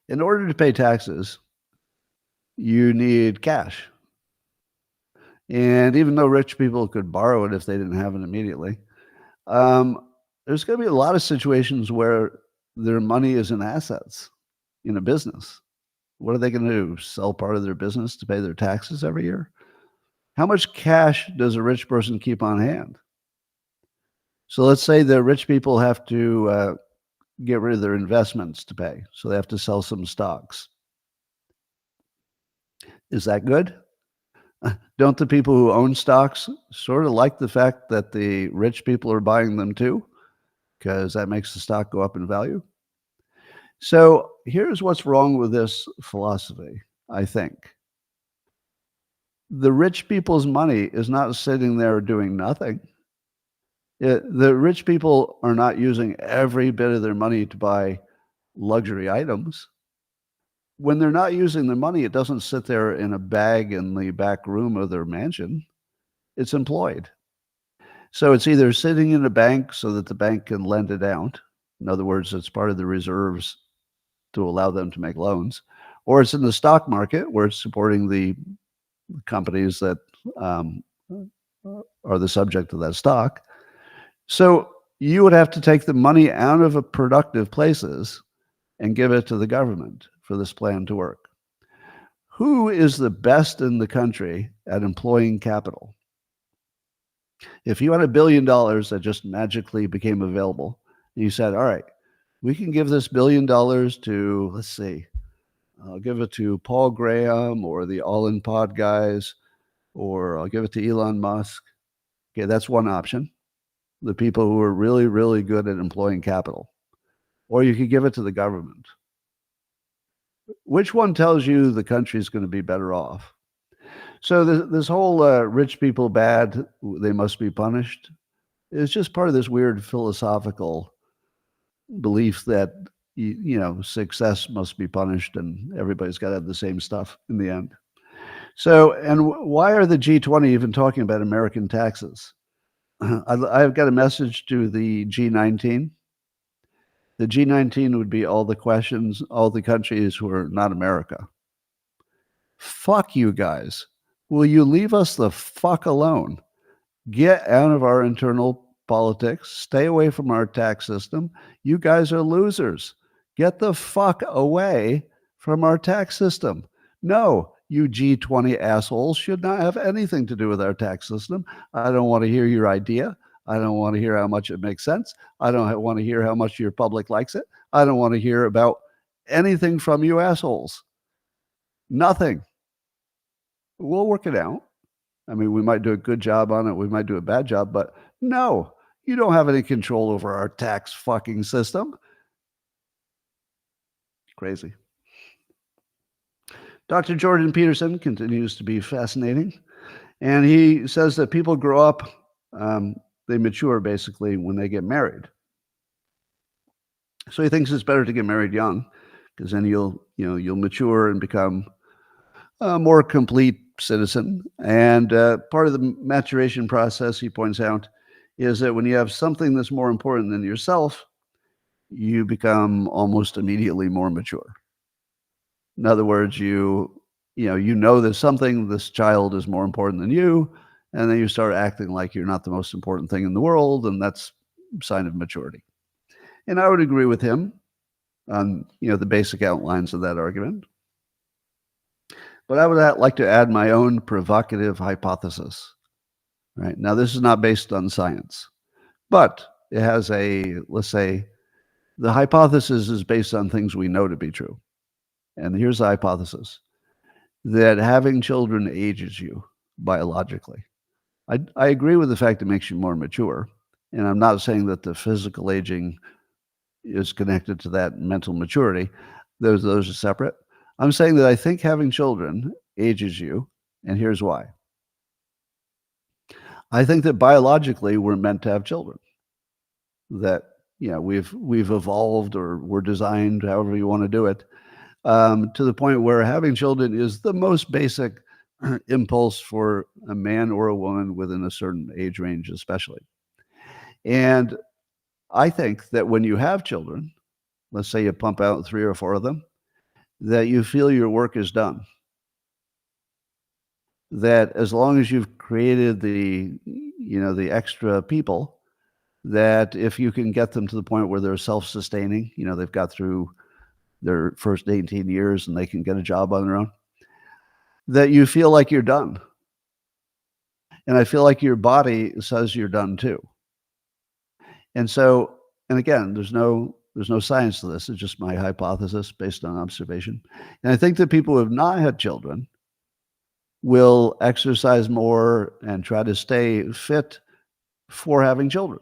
In order to pay taxes, you need cash. And even though rich people could borrow it if they didn't have it immediately, there's going to be a lot of situations where their money is in assets in a business. What are they going to do? Sell part of their business to pay their taxes every year? How much cash does a rich person keep on hand? So let's say the rich people have to get rid of their investments to pay. So they have to sell some stocks. Is that good? Don't the people who own stocks sort of like the fact that the rich people are buying them too? Because that makes the stock go up in value. So here's what's wrong with this philosophy, I think. The rich people's money is not sitting there doing nothing. The rich people are not using every bit of their money to buy luxury items. When they're not using their money, it doesn't sit there in a bag in the back room of their mansion. It's employed. So it's either sitting in a bank so that the bank can lend it out. In other words, it's part of the reserves to allow them to make loans, or it's in the stock market where it's supporting the companies that are the subject of that stock. So you would have to take the money out of productive places and give it to the government for this plan to work. Who is the best in the country at employing capital? If you had $1 billion that just magically became available, and you said, all right, we can give this $1 billion to, let's see, I'll give it to Paul Graham or the All In Pod guys, or I'll give it to Elon Musk. Okay, that's one option. The people who are really, really good at employing capital. Or you could give it to the government. Which one tells you the country is going to be better off? So this whole rich people bad, they must be punished, is just part of this weird philosophical belief that success must be punished and everybody's got to have the same stuff in the end. So, and why are the G20 even talking about American taxes? I've got a message to the G19. The G19 would be all the countries who are not America. Fuck you guys. Will you leave us the fuck alone? Get out of our internal politics. Stay away from our tax system. You guys are losers. Get the fuck away from our tax system. No, you G20 assholes should not have anything to do with our tax system. I don't want to hear your idea. I don't want to hear how much it makes sense. I don't want to hear how much your public likes it. I don't want to hear about anything from you assholes. Nothing. We'll work it out. I mean, we might do a good job on it. We might do a bad job, but no, you don't have any control over our tax fucking system. Crazy. Dr. Jordan Peterson continues to be fascinating. And he says that people grow up, they mature basically when they get married. So he thinks it's better to get married young, because then you'll mature and become a more complete citizen. And part of the maturation process, he points out, is that when you have something that's more important than yourself, you become almost immediately more mature. In other words, you know there's something, this child is more important than you, and then you start acting like you're not the most important thing in the world, and that's a sign of maturity. And I would agree with him on the basic outlines of that argument. But I would like to add my own provocative hypothesis. Right now, this is not based on science, but it has let's say, the hypothesis is based on things we know to be true. And here's the hypothesis: that having children ages you biologically. I agree with the fact it makes you more mature. And I'm not saying that the physical aging is connected to that mental maturity. Those are separate. I'm saying that I think having children ages you, and here's why. I think that biologically we're meant to have children. That we've evolved, or we're designed, however you want to do it, to the point where having children is the most basic impulse for a man or a woman within a certain age range, especially. And I think that when you have children, let's say you pump out 3 or 4 of them, that you feel your work is done. That as long as you've created the extra people, that if you can get them to the point where they're self-sustaining, they've got through their first 18 years and they can get a job on their own, that you feel like you're done. And I feel like your body says you're done too. And so, and again, there's no science to this. It's just my hypothesis based on observation. And I think that people who have not had children, will exercise more and try to stay fit for having children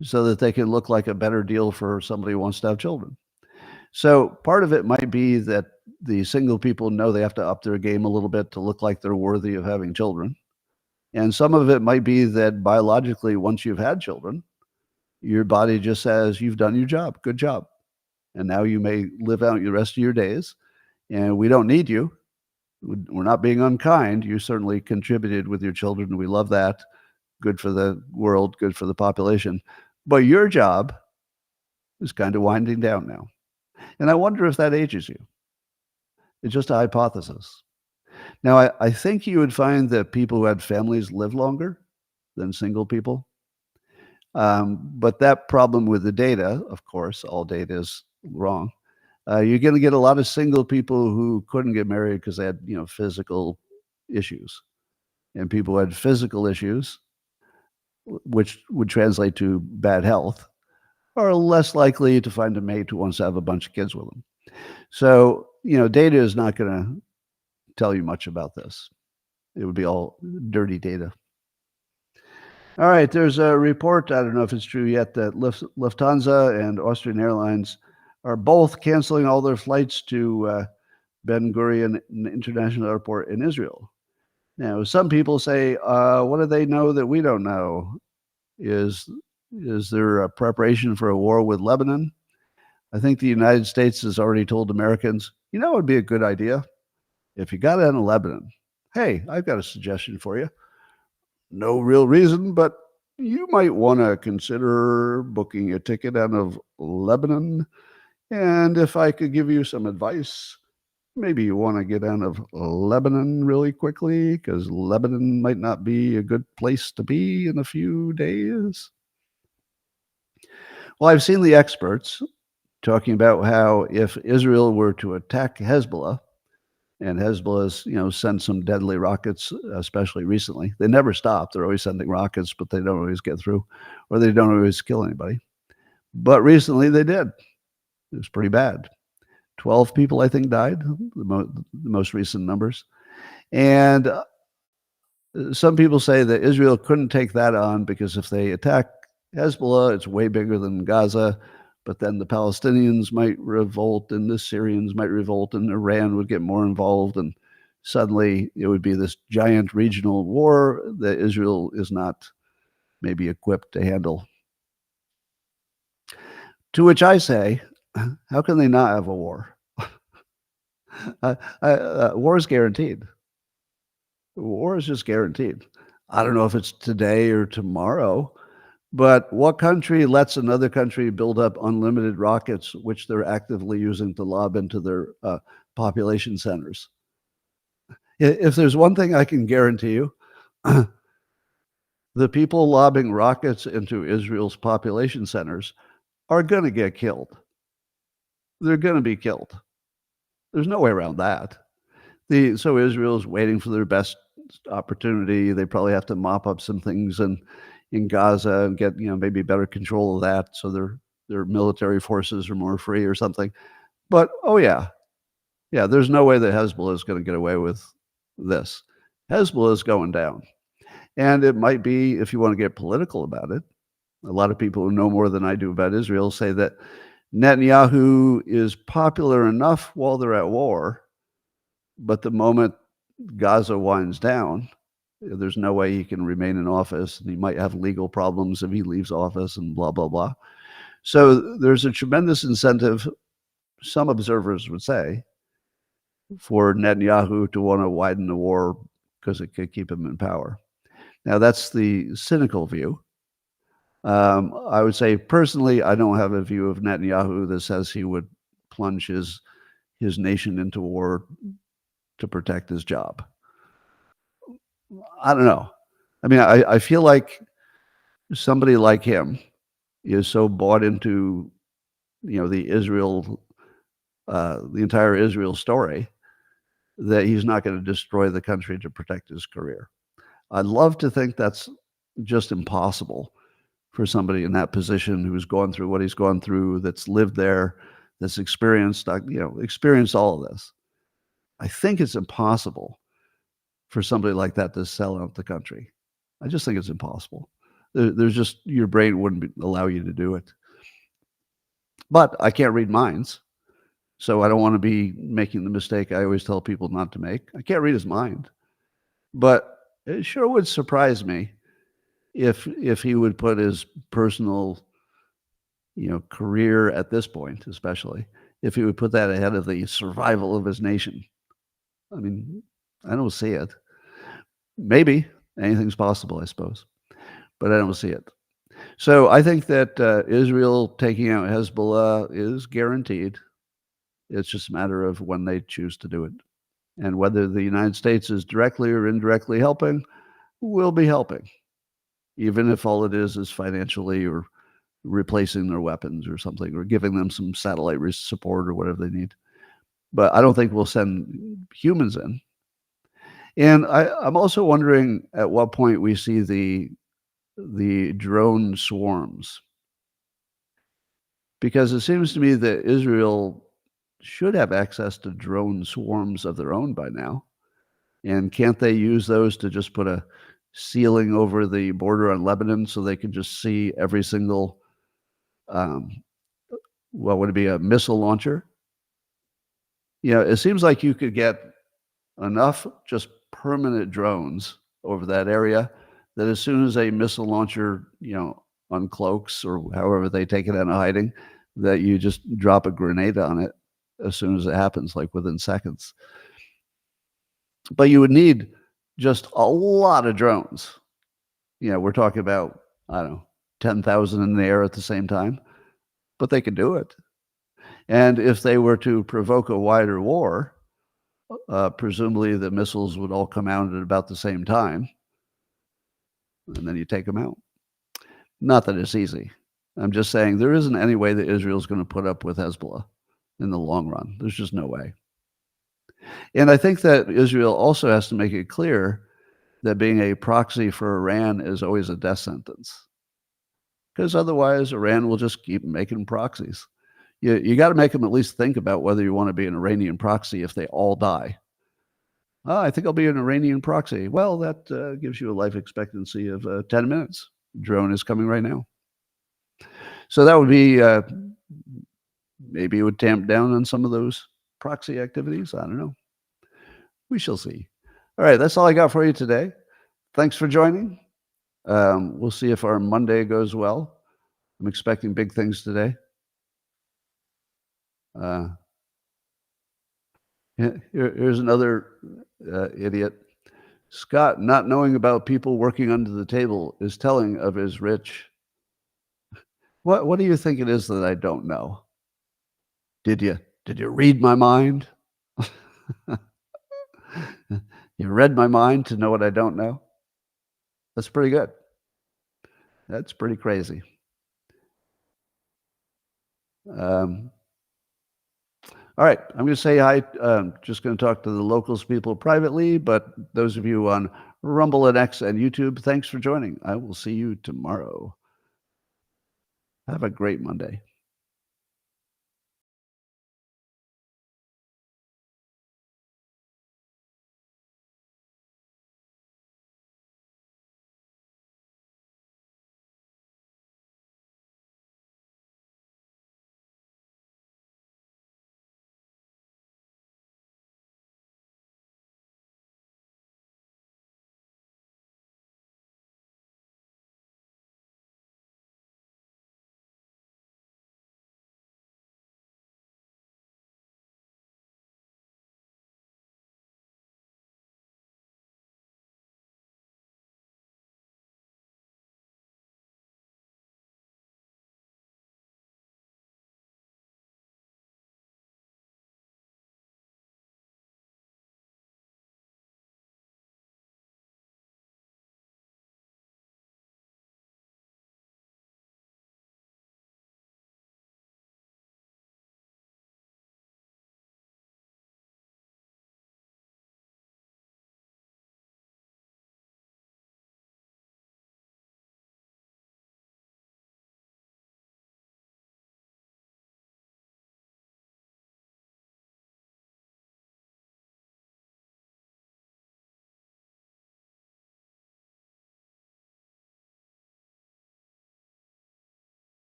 so that they can look like a better deal for somebody who wants to have children. So part of it might be that the single people know they have to up their game a little bit to look like they're worthy of having children. And some of it might be that biologically, once you've had children, your body just says, you've done your job, good job. And now you may live out the rest of your days, and we don't need you. We're not being unkind. You certainly contributed with your children. We love that. Good for the world, good for the population. But your job is kind of winding down now. And I wonder if that ages you. It's just a hypothesis. Now, I think you would find that people who had families live longer than single people. But that problem with the data, of course, all data is wrong. You're going to get a lot of single people who couldn't get married because they had, physical issues, and people who had physical issues, which would translate to bad health, are less likely to find a mate who wants to have a bunch of kids with them. So, data is not going to tell you much about this. It would be all dirty data. All right, there's a report, I don't know if it's true yet, that Lufthansa and Austrian Airlines are both canceling all their flights to Ben Gurion International Airport in Israel. Now, some people say, what do they know that we don't know? Is there a preparation for a war with Lebanon? I think the United States has already told Americans, it would be a good idea if you got out of Lebanon. Hey, I've got a suggestion for you. No real reason, but you might want to consider booking a ticket out of Lebanon. And if I could give you some advice, maybe you want to get out of Lebanon really quickly, because Lebanon might not be a good place to be in a few days. Well, I've seen the experts talking about how if Israel were to attack Hezbollah, and Hezbollah's, sent some deadly rockets, especially recently. They never stop. They're always sending rockets, but they don't always get through, or they don't always kill anybody. But recently they did. It was pretty bad. 12 people, I think, died, the most recent numbers. And some people say that Israel couldn't take that on because if they attack Hezbollah, it's way bigger than Gaza. But then the Palestinians might revolt, and the Syrians might revolt, and Iran would get more involved, and suddenly it would be this giant regional war that Israel is not maybe equipped to handle. To which I say, how can they not have a war? War is guaranteed. War is just guaranteed. I don't know if it's today or tomorrow, but what country lets another country build up unlimited rockets, which they're actively using to lob into their population centers? If there's one thing I can guarantee you, the people lobbing rockets into Israel's population centers are going to get killed. They're going to be killed. There's no way around that. So Israel's waiting for their best opportunity. They probably have to mop up some things in Gaza and get maybe better control of that, so their military forces are more free or something. But there's no way that Hezbollah is going to get away with this. Hezbollah is going down, and it might be, if you want to get political about it, a lot of people who know more than I do about Israel say that Netanyahu is popular enough while they're at war, but the moment Gaza winds down, there's no way he can remain in office, and he might have legal problems if he leaves office and blah, blah, blah. So there's a tremendous incentive, some observers would say, for Netanyahu to want to widen the war because it could keep him in power. Now, that's the cynical view. I would say, personally, I don't have a view of Netanyahu that says he would plunge his nation into war to protect his job. I don't know. I mean, I feel like somebody like him is so bought into, the entire Israel story, that he's not going to destroy the country to protect his career. I'd love to think that's just impossible for somebody in that position who's gone through what he's gone through, that's lived there, that's experienced all of this. I think it's impossible for somebody like that to sell out the country. I just think it's impossible. There's just your brain wouldn't allow you to do it. But I can't read minds, so I don't want to be making the mistake I always tell people not to make. I can't read his mind, but it sure would surprise me if he would put his personal, career at this point, especially if he would put that ahead of the survival of his nation. I mean, I don't see it. Maybe anything's possible, I suppose, but I don't see it. So I think that Israel taking out Hezbollah is guaranteed. It's just a matter of when they choose to do it. And whether the United States is directly or indirectly helping, we'll be helping, even if all it is financially or replacing their weapons or something, or giving them some satellite support or whatever they need. But I don't think we'll send humans in. And I'm also wondering at what point we see the drone swarms, because it seems to me that Israel should have access to drone swarms of their own by now. And can't they use those to just put a ceiling over the border on Lebanon so they can just see every single, what would it be, a missile launcher? It seems like you could get enough just permanent drones over that area that as soon as a missile launcher, uncloaks or however they take it out of hiding, that you just drop a grenade on it as soon as it happens, like within seconds. But you would need just a lot of drones. We're talking about, I don't know, 10,000 in the air at the same time, but they could do it. And if they were to provoke a wider war, presumably the missiles would all come out at about the same time, and then you take them out. Not that it's easy. I'm just saying there isn't any way that Israel's going to put up with Hezbollah in the long run. There's just no way. And I think that Israel also has to make it clear that being a proxy for Iran is always a death sentence, because otherwise Iran will just keep making proxies. You got to make them at least think about whether you want to be an Iranian proxy if they all die. I think I'll be an Iranian proxy. Well, that gives you a life expectancy of 10 minutes. Drone is coming right now. So that would be, maybe it would tamp down on some of those proxy activities. I don't know. We shall see. All right, that's all I got for you today. Thanks for joining. We'll see if our Monday goes well. I'm expecting big things today. Here's another idiot. Scott, not knowing about people working under the table is telling of his rich. What do you think it is that I don't know? Did you read my mind? You read my mind to know what I don't know? That's pretty good. That's pretty crazy. All right, I'm going to say hi. Just going to talk to the locals people privately, but those of you on Rumble and X and YouTube, thanks for joining. I will see you tomorrow. Have a great Monday.